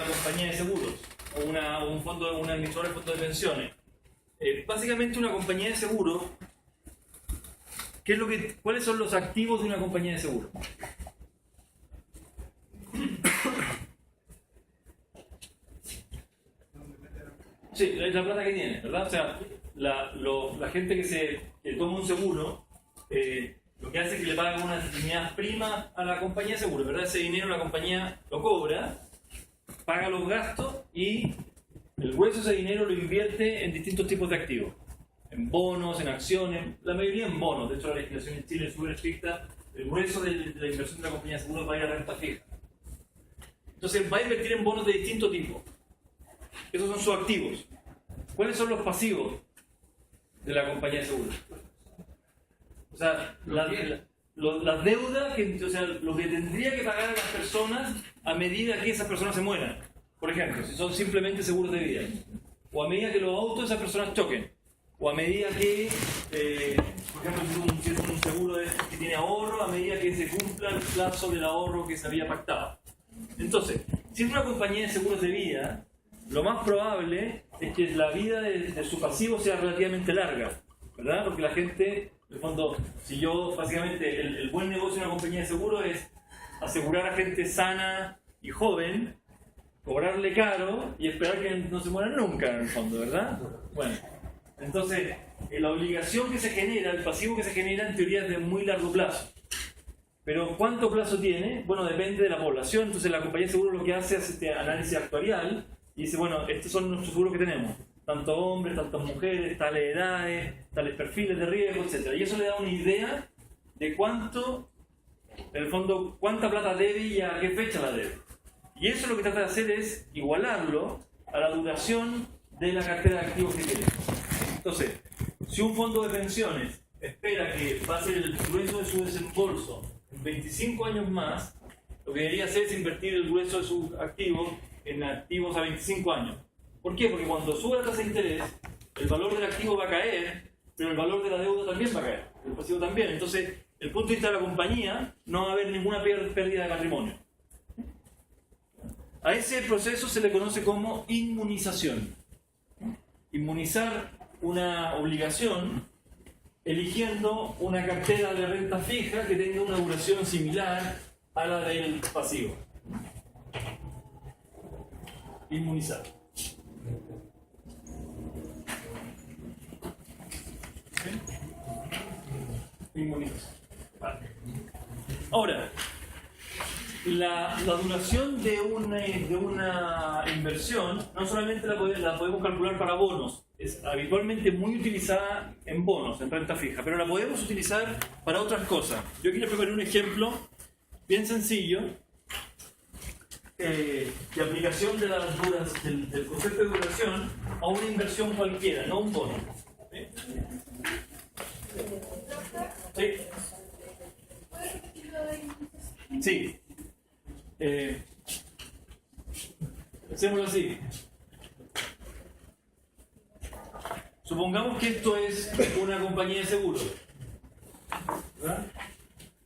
compañía de seguros o un administrador de fondos de pensiones. Básicamente una compañía de seguros, ¿cuáles son los activos de una compañía de seguros? Sí, la plata que tiene, ¿verdad? O sea, la gente que toma un seguro, lo que hace es que le paga unas determinadas primas a la compañía de seguro, ¿verdad? Ese dinero la compañía lo cobra, paga los gastos y el grueso de ese dinero lo invierte en distintos tipos de activos. En bonos, en acciones, la mayoría en bonos. De hecho, la legislación en Chile es súper estricta. El grueso de la inversión de la compañía de seguros va a ir a renta fija. Entonces va a invertir en bonos de distinto tipo. Esos son sus activos. ¿Cuáles son los pasivos de la compañía de seguros? O sea, las deudas, o sea, lo que tendría que pagar a las personas a medida que esas personas se mueran. Por ejemplo, si son simplemente seguros de vida. O a medida que los autos de esas personas choquen. O a medida que, por ejemplo, si es un seguro que tiene ahorro, a medida que se cumpla el plazo del ahorro que se había pactado. Entonces, si es una compañía de seguros de vida, lo más probable es que la vida de su pasivo sea relativamente larga, ¿verdad? Porque la gente, en el fondo, si yo, básicamente, el buen negocio de una compañía de seguros es asegurar a gente sana y joven, cobrarle caro y esperar que no se mueran nunca, en el fondo, ¿verdad? Bueno, entonces, la obligación que se genera, el pasivo que se genera, en teoría es de muy largo plazo. Pero ¿cuánto plazo tiene? Bueno, depende de la población. Entonces la compañía de seguros lo que hace es este análisis actuarial y dice, bueno, estos son nuestros seguros que tenemos. Tantos hombres, tantas mujeres, tales edades, tales perfiles de riesgo, etc. Y eso le da una idea de cuánto, en el fondo, cuánta plata debe y a qué fecha la debe. Y eso lo que trata de hacer es igualarlo a la duración de la cartera de activos que tiene. Entonces, si un fondo de pensiones espera que pase el grueso de su desembolso en 25 años más, lo que debería hacer es invertir el grueso de sus activos en activos a 25 años. ¿Por qué? Porque cuando sube la tasa de interés, el valor del activo va a caer, pero el valor de la deuda también va a caer, el pasivo también. Entonces, desde el punto de vista de la compañía, no va a haber ninguna pérdida de patrimonio. A ese proceso se le conoce como inmunización. Inmunizar una obligación eligiendo una cartera de renta fija que tenga una duración similar a la del pasivo. Inmunizar. Inmunizar. Vale. Ahora, la duración de una inversión no solamente la podemos calcular para bonos, es habitualmente muy utilizada en bonos, en renta fija, pero la podemos utilizar para otras cosas. Yo aquí les preparé un ejemplo bien sencillo de aplicación de del concepto de duración a una inversión cualquiera, no un bono. ¿Sí? Sí. Hacémoslo así. Supongamos que esto es una compañía de seguros, ¿verdad?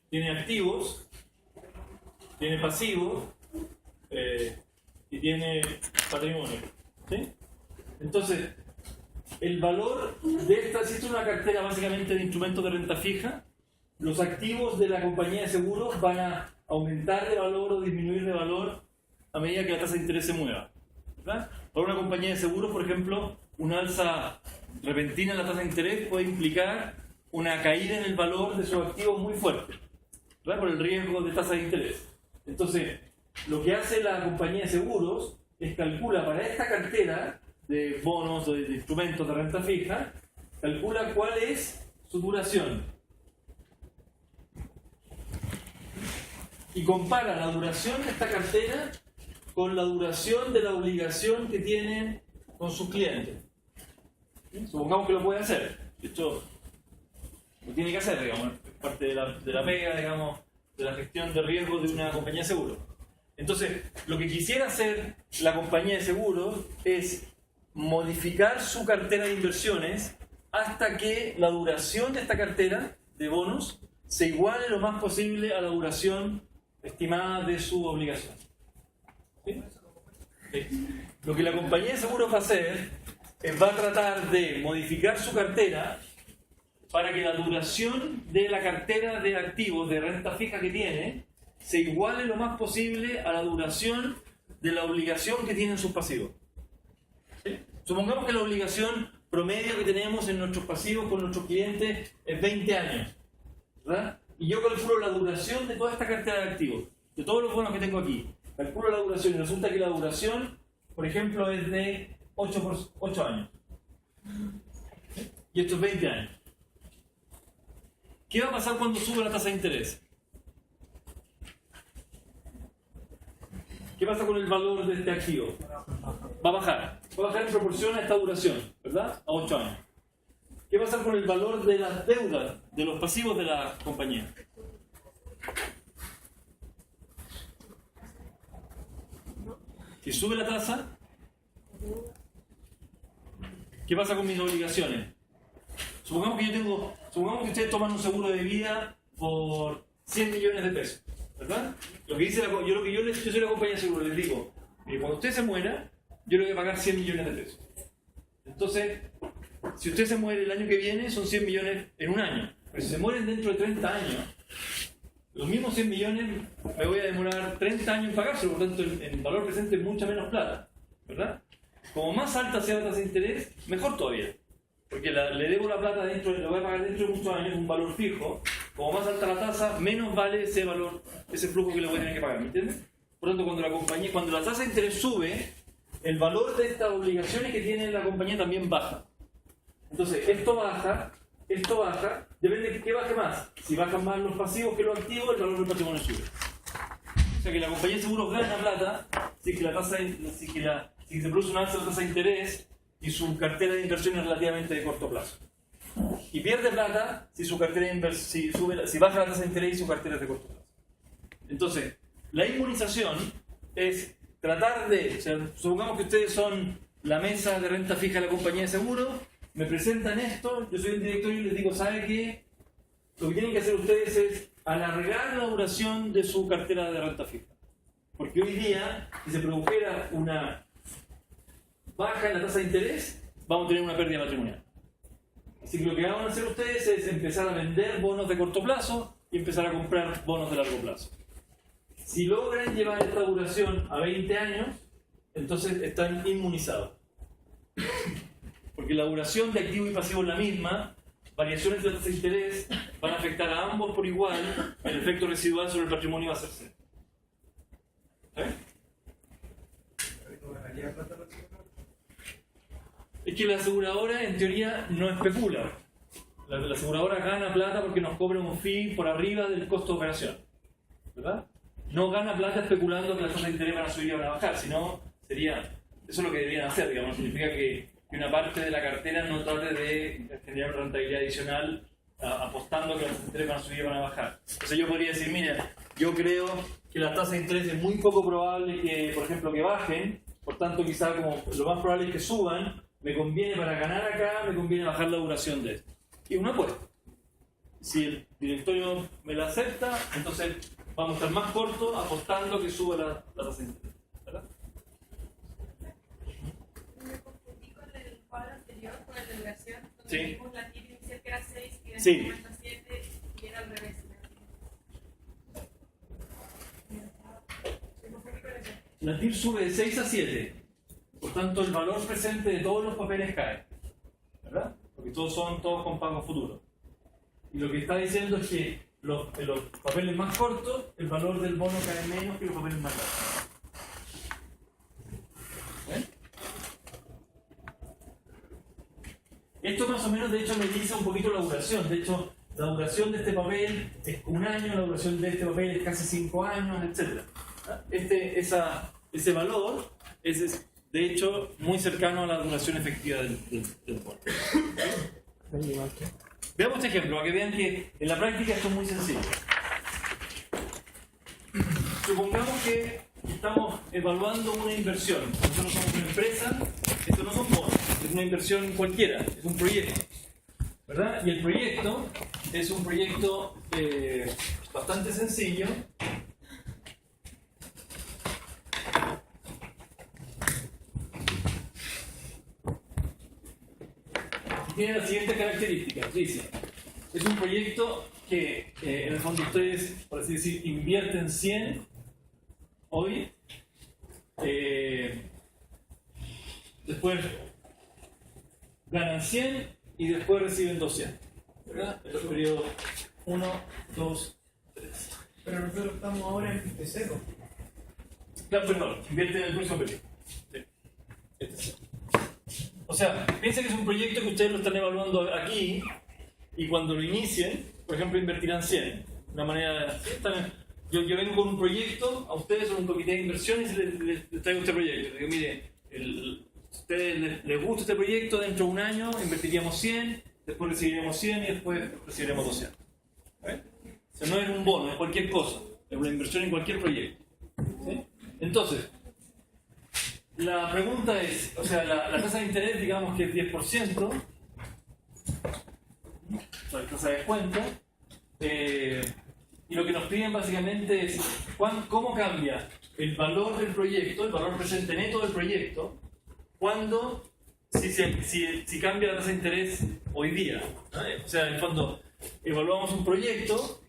Tiene activos, tiene pasivos y tiene patrimonio. ¿Sí? Entonces, el valor de esta, si esto es una cartera básicamente de instrumentos de renta fija, los activos de la compañía de seguros van a aumentar de valor o disminuir de valor a medida que la tasa de interés se mueva, ¿verdad? Para una compañía de seguros, por ejemplo, una alza repentina en la tasa de interés puede implicar una caída en el valor de sus activos muy fuerte, ¿verdad? Por el riesgo de tasa de interés. Entonces, lo que hace la compañía de seguros es calcula para esta cartera de bonos o de instrumentos de renta fija, calcula cuál es su duración. Y compara la duración de esta cartera con la duración de la obligación que tienen con sus clientes. Supongamos que lo puede hacer. Esto lo tiene que hacer, digamos, es parte de la pega, digamos, de la gestión de riesgos de una compañía de seguros. Entonces, lo que quisiera hacer la compañía de seguros es modificar su cartera de inversiones hasta que la duración de esta cartera de bonos se iguale lo más posible a la duración estimada de su obligación. ¿Sí? Sí. Lo que la compañía de seguros va a hacer es va a tratar de modificar su cartera para que la duración de la cartera de activos de renta fija que tiene se iguale lo más posible a la duración de la obligación que tienen sus pasivos. ¿Sí? Supongamos que la obligación promedio que tenemos en nuestros pasivos con nuestros clientes es 20 años, ¿verdad? Y yo calculo la duración de toda esta cartera de activos, de todos los bonos que tengo aquí. Calculo la duración y resulta que la duración, por ejemplo, es de 8 años. ¿Sí? Y esto es 20 años. ¿Qué va a pasar cuando sube la tasa de interés? ¿Qué pasa con el valor de este activo? Va a bajar. Va a bajar en proporción a esta duración, ¿verdad? A 8 años. ¿Qué va a pasar con el valor de las deudas, de los pasivos de la compañía? Si sube la tasa, ¿qué pasa con mis obligaciones? Supongamos que ustedes toman un seguro de vida por 100 millones de pesos, ¿verdad? Lo que dice yo soy la compañía de seguro, les digo, cuando usted se muera, yo le voy a pagar 100 millones de pesos. Entonces, si usted se muere el año que viene, son 100 millones en un año. Pero si se mueren dentro de 30 años, los mismos 100 millones me voy a demorar 30 años en pagárselo, por lo tanto, en valor presente es mucha menos plata, ¿verdad? Como más alta sea la tasa de interés, mejor todavía. Porque le debo la plata lo voy a pagar dentro de muchos años, un valor fijo. Como más alta la tasa, menos vale ese valor, ese flujo que le voy a tener que pagar, ¿me entiendes? Por lo tanto, cuando la tasa de interés sube, el valor de estas obligaciones que tiene la compañía también baja. Entonces, esto baja, depende de qué baje más. Si bajan más los pasivos que los activos, el valor del patrimonio sube. O sea que la compañía de seguros gana plata si se produce una alza de la tasa de interés y su cartera de inversión es relativamente de corto plazo. Y pierde plata si su cartera de inversión, si baja la tasa de interés y su cartera es de corto plazo. Entonces, la inmunización es tratar de, supongamos que ustedes son la mesa de renta fija de la compañía de seguros, me presentan esto, yo soy el directorio y les digo, ¿sabe qué? Lo que tienen que hacer ustedes es alargar la duración de su cartera de renta fija. Porque hoy día, si se produjera una baja en la tasa de interés, vamos a tener una pérdida patrimonial. Así que lo que van a hacer ustedes es empezar a vender bonos de corto plazo y empezar a comprar bonos de largo plazo. Si logran llevar esta duración a 20 años, entonces están inmunizados. Porque la duración de activo y pasivo es la misma, variaciones de tasa de interés van a afectar a ambos por igual, el efecto residual sobre el patrimonio va a ser cero. Es que la aseguradora en teoría no especula. La aseguradora gana plata porque nos cobra un fee por arriba del costo de operación, ¿verdad? No gana plata especulando que las tasas de interés van a subir y van a bajar, sino sería, eso es lo que deberían hacer, digamos, significa que una parte de la cartera no trate de generar rentabilidad adicional apostando que las tasas de interés van a subir y van a bajar. Entonces yo podría decir, mira, yo creo que las tasas de interés es muy poco probable que, por ejemplo, que bajen, por tanto quizá como lo más probable es que suban, me conviene para ganar acá, me conviene bajar la duración de esto. Y una apuesta. Si el directorio me la acepta, entonces vamos a estar más cortos apostando que suba la tasa de interés, ¿verdad? Me confundí con el cuadro anterior, con el de duración, donde Sí. vimos la tira inicial que era 6 y Sí. después la 7 y era al revés. Me confundí con eso. La TIR sube de 6 a 7. Por tanto, el valor presente de todos los papeles cae, ¿verdad? Porque todos con pago futuro. Y lo que está diciendo es que los papeles más cortos, el valor del bono cae menos que los papeles más largos. ¿Ven? Esto más o menos, de hecho, me dice un poquito la duración. De hecho, la duración de este papel es 1 año, la duración de este papel es casi 5 años, etc. Ese valor es, de hecho, muy cercano a la duración efectiva del bono. Veamos este ejemplo, para que vean que en la práctica esto es muy sencillo. Supongamos que estamos evaluando una inversión. Nosotros somos una empresa, esto no son bonos, es una inversión cualquiera, es un proyecto, ¿verdad? Y el proyecto es un proyecto bastante sencillo. Tiene las siguientes características. Dice, es un proyecto que en el fondo ustedes, por así decir, invierten 100 hoy, después ganan 100 y después reciben 200, ¿verdad? En los periodos 1, 2, 3. Pero nosotros estamos ahora en cero. Claro, perdón, invierten en el próximo periodo. Sí. Este es. O sea, piensen que es un proyecto que ustedes lo están evaluando aquí y cuando lo inicien, por ejemplo, invertirán 100. Una manera... Yo vengo con un proyecto, a ustedes son un comité de inversiones y les traigo este proyecto. Les digo, mire, a ustedes les gusta este proyecto, dentro de 1 año invertiríamos 100, después recibiremos 100 y después recibiremos 200. ¿Ven? O sea, no es un bono, es cualquier cosa, es una inversión en cualquier proyecto. ¿Sí? Entonces, la pregunta es, o sea, la tasa de interés, digamos que es 10%, o sea, la tasa de descuento, y lo que nos piden básicamente es cómo cambia el valor del proyecto, el valor presente neto del proyecto, cuando, si cambia la tasa de interés hoy día. ¿No? O sea, en el fondo, evaluamos un proyecto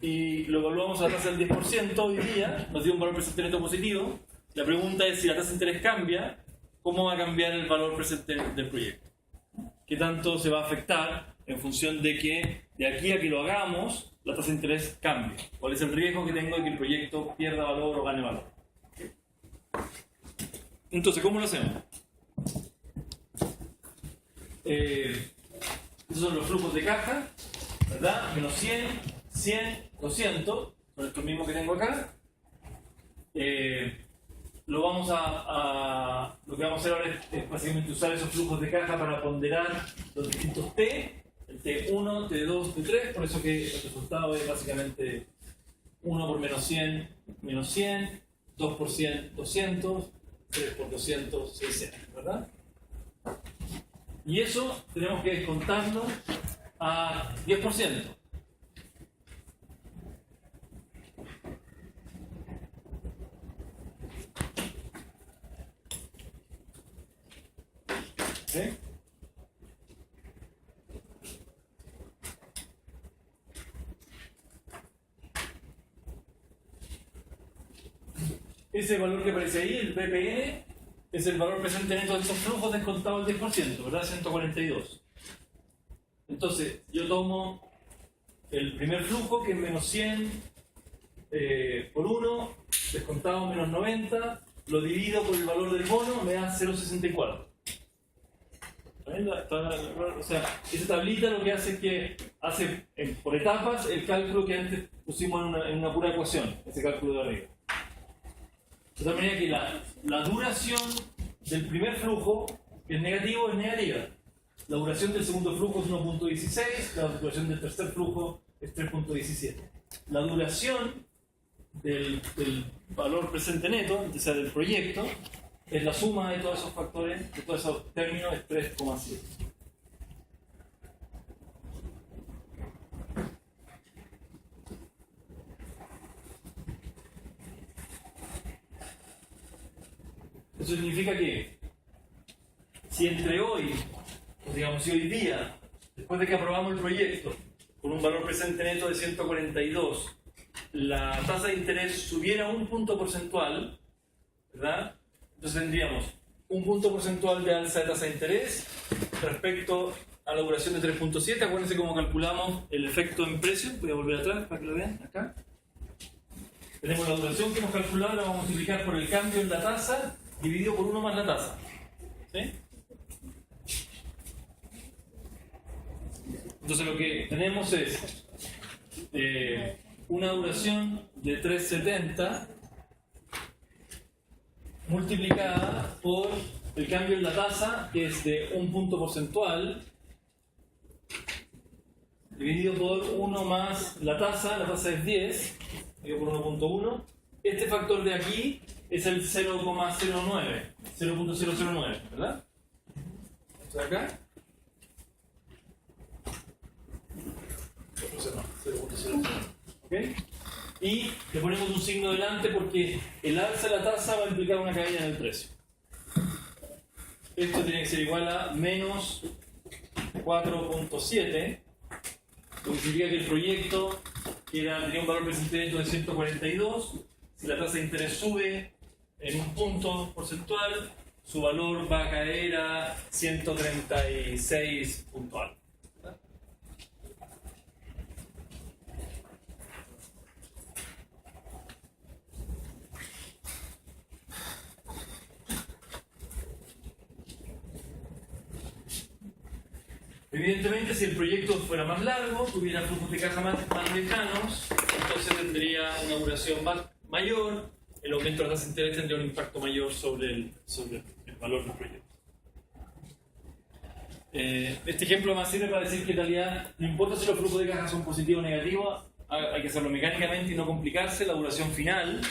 y lo evaluamos a la tasa del 10% hoy día, nos dio un valor presente neto positivo. La pregunta es, si la tasa de interés cambia, ¿cómo va a cambiar el valor presente del proyecto? ¿Qué tanto se va a afectar en función de que de aquí a que lo hagamos, la tasa de interés cambie? ¿Cuál es el riesgo que tengo de que el proyecto pierda valor o gane valor? Entonces, ¿cómo lo hacemos? Estos son los flujos de caja, ¿verdad? Menos 100, 100, 200, son estos mismos que tengo acá. Lo que vamos a hacer ahora es básicamente usar esos flujos de caja para ponderar los distintos T, el T1, T2, T3, por eso que el resultado es básicamente 1 por menos 100, 2 por 100, 200, 3 por 200, 600, ¿verdad? Y eso tenemos que descontarlo a 10%. ¿Sí? ese valor que aparece ahí, el BPN, es el valor presente neto de estos flujos descontado el 10%, ¿verdad? 142. Entonces, yo tomo el primer flujo, que es menos 100 por 1, descontado menos 90, lo divido por el valor del bono, me da 0,64. O sea, esa tablita lo que hace es que hace por etapas el cálculo que antes pusimos en una pura ecuación, ese cálculo de arriba. De tal manera que la duración del primer flujo, que es negativo, es negativa. La duración del segundo flujo es 1.16, la duración del tercer flujo es 3.17. La duración del valor presente neto, o sea, del proyecto, es la suma de todos esos factores, de todos esos términos, es 3,7. Eso significa que si entre hoy, digamos, si hoy día, después de que aprobamos el proyecto, con un valor presente neto de 142, la tasa de interés subiera un punto porcentual, ¿verdad? Entonces tendríamos un punto porcentual de alza de tasa de interés respecto a la duración de 3.7. Acuérdense cómo calculamos el efecto en precio. Voy a volver atrás para que lo vean acá. Tenemos la duración que hemos calculado, la vamos a multiplicar por el cambio en la tasa dividido por 1 más la tasa. ¿Sí? Entonces lo que tenemos es una duración de 3,70 multiplicada por el cambio en la tasa, que es de un punto porcentual, dividido por 1 más la tasa es 10, dividido por 1.1. Este factor de aquí es el 0,009, ¿verdad? Esto de acá. 0.09. ¿Okay? Y le ponemos un signo delante porque el alza de la tasa va a implicar una caída en el precio. Esto tiene que ser igual a menos 4.7, lo que significa que el proyecto tenía un valor presente neto de 142. Si la tasa de interés sube en un punto porcentual, su valor va a caer a 136 puntual. Evidentemente, si el proyecto fuera más largo, tuviera flujos de caja más lejanos, entonces tendría una duración mayor, el aumento de la tasa de interés tendría un impacto mayor sobre el valor del proyecto. Este ejemplo más sirve para decir que en realidad no importa si los flujos de caja son positivos o negativos, hay que hacerlo mecánicamente y no complicarse. La duración final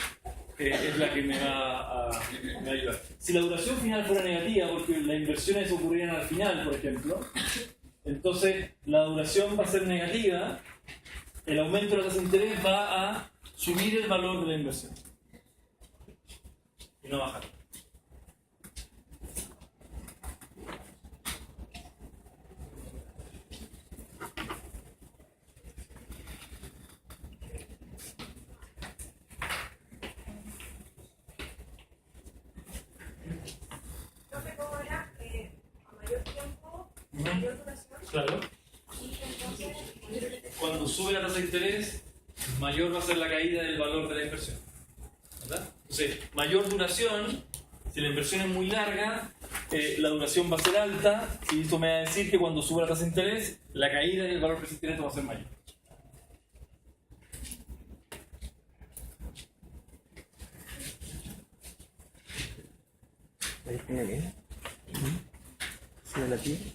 es la que me va a ayudar. Si la duración final fuera negativa, porque las inversiones ocurrieran al final, por ejemplo, entonces la duración va a ser negativa, el aumento de la tasa de interés va a subir el valor de la inversión y no bajar. Claro. Cuando sube la tasa de interés, mayor va a ser la caída del valor de la inversión, ¿verdad? Entonces, mayor duración, si la inversión es muy larga, la duración va a ser alta, y esto me va a decir que cuando sube la tasa de interés, la caída del valor presente neto va a ser mayor. ¿Ahí tiene qué? ¿Sí, la aquí?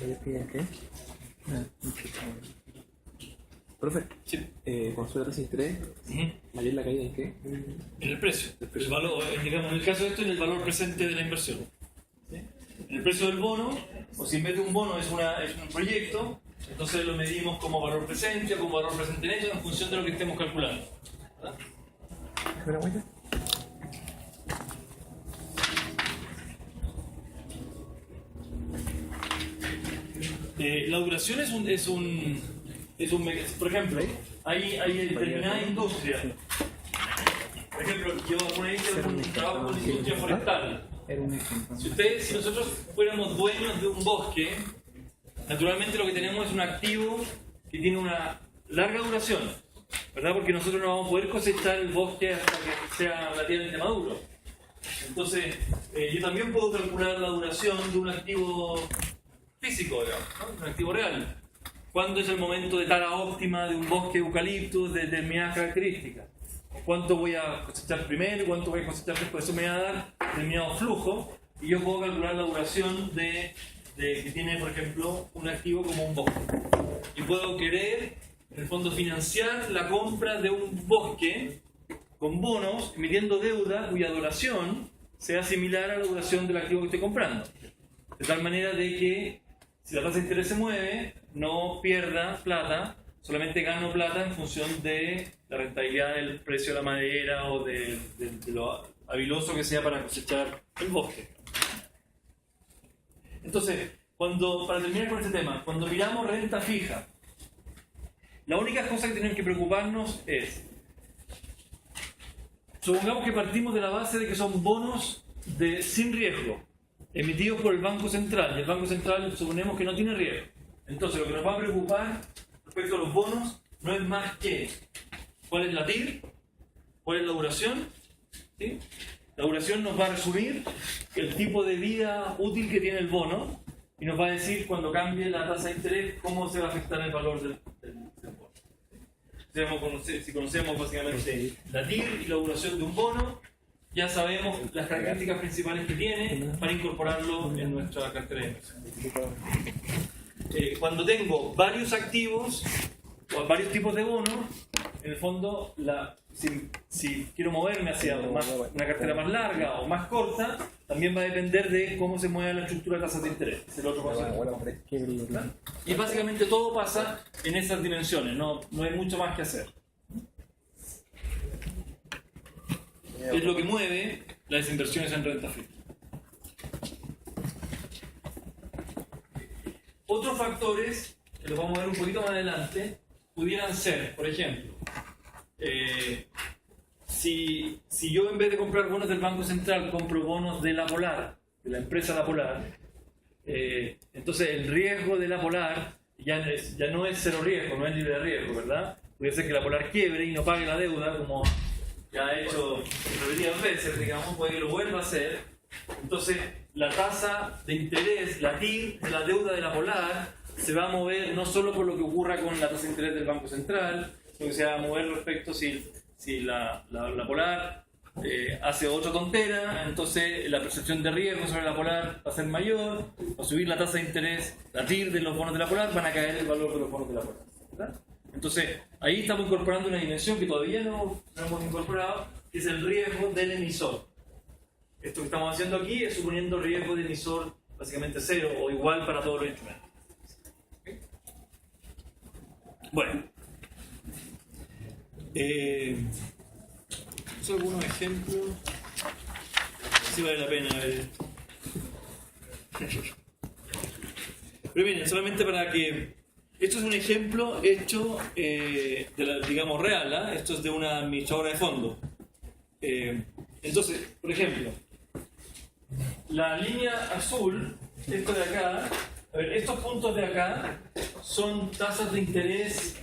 ¿Ahí tiene qué? Profe, Sí. cuando sube la tasa de interés, mayor la caída en qué? En el precio. El valor, digamos, en el caso de esto, en el valor presente de la inversión. ¿Sí? En el precio del bono, o si en vez de un bono es un proyecto, entonces lo medimos como valor presente o como valor presente neto en función de lo que estemos calculando, ¿verdad? ¿Una vuelta? La duración es un por ejemplo, hay determinada industria, Por ejemplo, yo alguna vez hice un trabajo con la industria forestal. Era un ejemplo. Si nosotros fuéramos dueños de un bosque, naturalmente lo que tenemos es un activo que tiene una larga duración, ¿verdad? Porque nosotros no vamos a poder cosechar el bosque hasta que sea relativamente maduro. Entonces, yo también puedo calcular la duración de un activo físico, digamos, ¿no? Un activo real. ¿Cuándo es el momento de tala óptima de un bosque de eucaliptus de determinadas características? ¿Cuánto voy a cosechar primero? ¿Cuánto voy a cosechar después? Eso me va a dar determinado flujo y yo puedo calcular la duración que tiene, por ejemplo, un activo como un bosque. Y puedo querer, en el fondo, financiar la compra de un bosque con bonos, emitiendo deuda cuya duración sea similar a la duración del activo que estoy comprando. De tal manera de que, si la tasa de interés se mueve, no pierda plata, solamente gano plata en función de la rentabilidad del precio de la madera o de lo habiloso que sea para cosechar el bosque. Entonces, para terminar con este tema, cuando miramos renta fija, la única cosa que tenemos que preocuparnos es, supongamos que partimos de la base de que son bonos sin riesgo, emitidos por el Banco Central, y el Banco Central suponemos que no tiene riesgo. Entonces, lo que nos va a preocupar respecto a los bonos no es más que cuál es la TIR, cuál es la duración, ¿sí? La duración nos va a resumir el tipo de vida útil que tiene el bono y nos va a decir cuando cambie la tasa de interés cómo se va a afectar el valor del bono. Si conocemos básicamente la TIR y la duración de un bono, ya sabemos las características principales que tiene para incorporarlo en nuestra cartera de inversión. Cuando tengo varios activos o varios tipos de bonos, en el fondo, si quiero moverme hacia una cartera más larga o más corta, también va a depender de cómo se mueve la estructura de tasas de interés. Es el otro concepto. Y básicamente todo pasa en esas dimensiones, no hay mucho más que hacer. Es lo que mueve las inversiones en renta fija. Otros factores, que los vamos a ver un poquito más adelante, pudieran ser, por ejemplo, si yo en vez de comprar bonos del Banco Central compro bonos de la Polar, de la empresa La Polar, entonces el riesgo de la Polar ya no es cero riesgo, no es libre de riesgo, ¿verdad? Puede ser que la Polar quiebre y no pague la deuda, como ya ha hecho repetidas veces, digamos, puede que lo vuelva a hacer. Entonces la tasa de interés, la TIR de la deuda de la Polar, se va a mover no solo por lo que ocurra con la tasa de interés del Banco Central, sino que se va a mover respecto si la Polar hace otra tontera, entonces la percepción de riesgo sobre la Polar va a ser mayor, va a subir la tasa de interés, la TIR de los bonos de la Polar, van a caer el valor de los bonos de la Polar, ¿verdad? Entonces ahí estamos incorporando una dimensión que todavía no hemos incorporado, que es el riesgo del emisor. Esto que estamos haciendo aquí es suponiendo riesgo de emisor básicamente cero o igual para todos los instrumentos. ¿Okay? Bueno, son algunos ejemplos. Sí vale la pena ver. Pero miren, solamente para que... Esto es un ejemplo hecho, digamos, real, ¿eh? Esto es de una administradora de fondos. Entonces, por ejemplo, la línea azul, esto de acá, a ver, estos puntos de acá son tasas de interés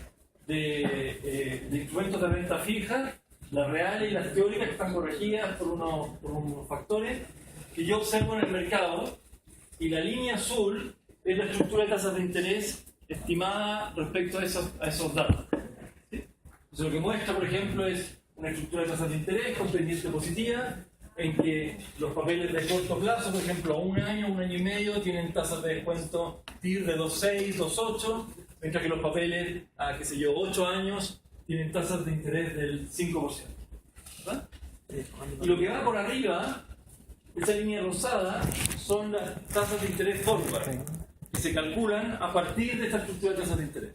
de instrumentos de renta fija, las reales y las teóricas que están corregidas por unos factores que yo observo en el mercado, y la línea azul es la estructura de tasas de interés estimada respecto a esos datos. ¿Sí? Entonces, lo que muestra, por ejemplo, es una estructura de tasas de interés con pendiente positiva, en que los papeles de corto plazo, por ejemplo, a un año y medio, tienen tasas de descuento TIR de 2.6, 2.8, mientras que los papeles a, 8 años, tienen tasas de interés del 5%. ¿Verdad? Y lo que va por arriba, esa línea rosada, son las tasas de interés forward, que se calculan a partir de esta estructura de tasas de interés.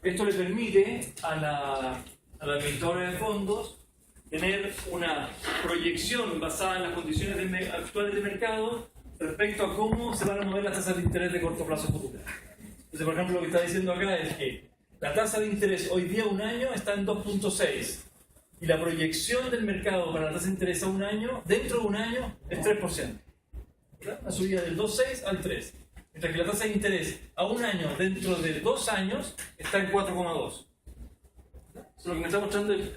Esto le permite a la administradora de fondos tener una proyección basada en las condiciones actuales de mercado respecto a cómo se van a mover las tasas de interés de corto plazo futuras. Entonces, por ejemplo, lo que está diciendo acá es que la tasa de interés hoy día un año está en 2.6 y la proyección del mercado para la tasa de interés a un año, dentro de un año, es 3%. ¿Verdad? La subida del 2,6 al 3. Mientras que la tasa de interés a un año, dentro de 2 años, está en 4,2. Lo que me está mostrando es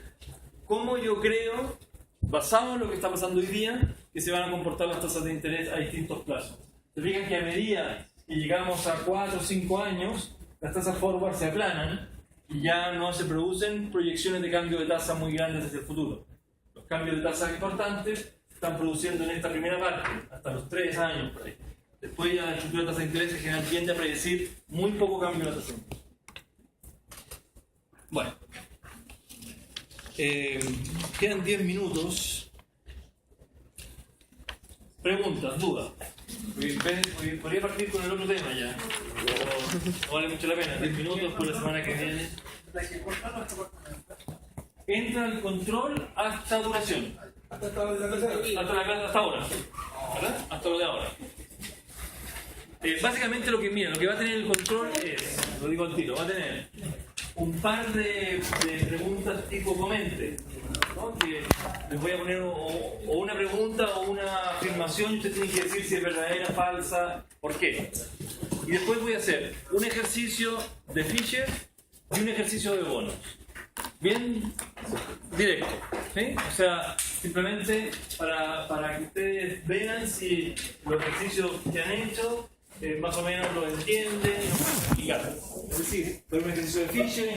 cómo yo creo, basado en lo que está pasando hoy día, que se van a comportar las tasas de interés a distintos plazos. Se fijan que a medida que llegamos a 4 o 5 años, las tasas forward se aplanan y ya no se producen proyecciones de cambio de tasa muy grandes hacia el futuro. Los cambios de tasa importantes se están produciendo en esta primera parte, hasta los 3 años por ahí. Después ya la estructura de tasa de interés en general tiende a predecir muy poco cambio de la tasa de interés. Bueno, quedan 10 minutos. Preguntas, dudas. Podría partir con el otro tema ya. No vale mucho la pena. 10 minutos por la semana que viene. Entra el control hasta duración. Hasta ahora. ¿Verdad? Hasta lo de ahora. Básicamente lo que va a tener el control es, lo digo al tiro, va a tener un par de preguntas tipo comente, ¿no? Que les voy a poner o una pregunta o una afirmación y ustedes tienen que decir si es verdadera, falsa, por qué. Y después voy a hacer un ejercicio de Fisher y un ejercicio de bonos. Bien directo, ¿sí? O sea, simplemente para que ustedes vean si los ejercicios que han hecho más o menos lo entienden y ganan. Es decir, doy un ejercicio de Fisher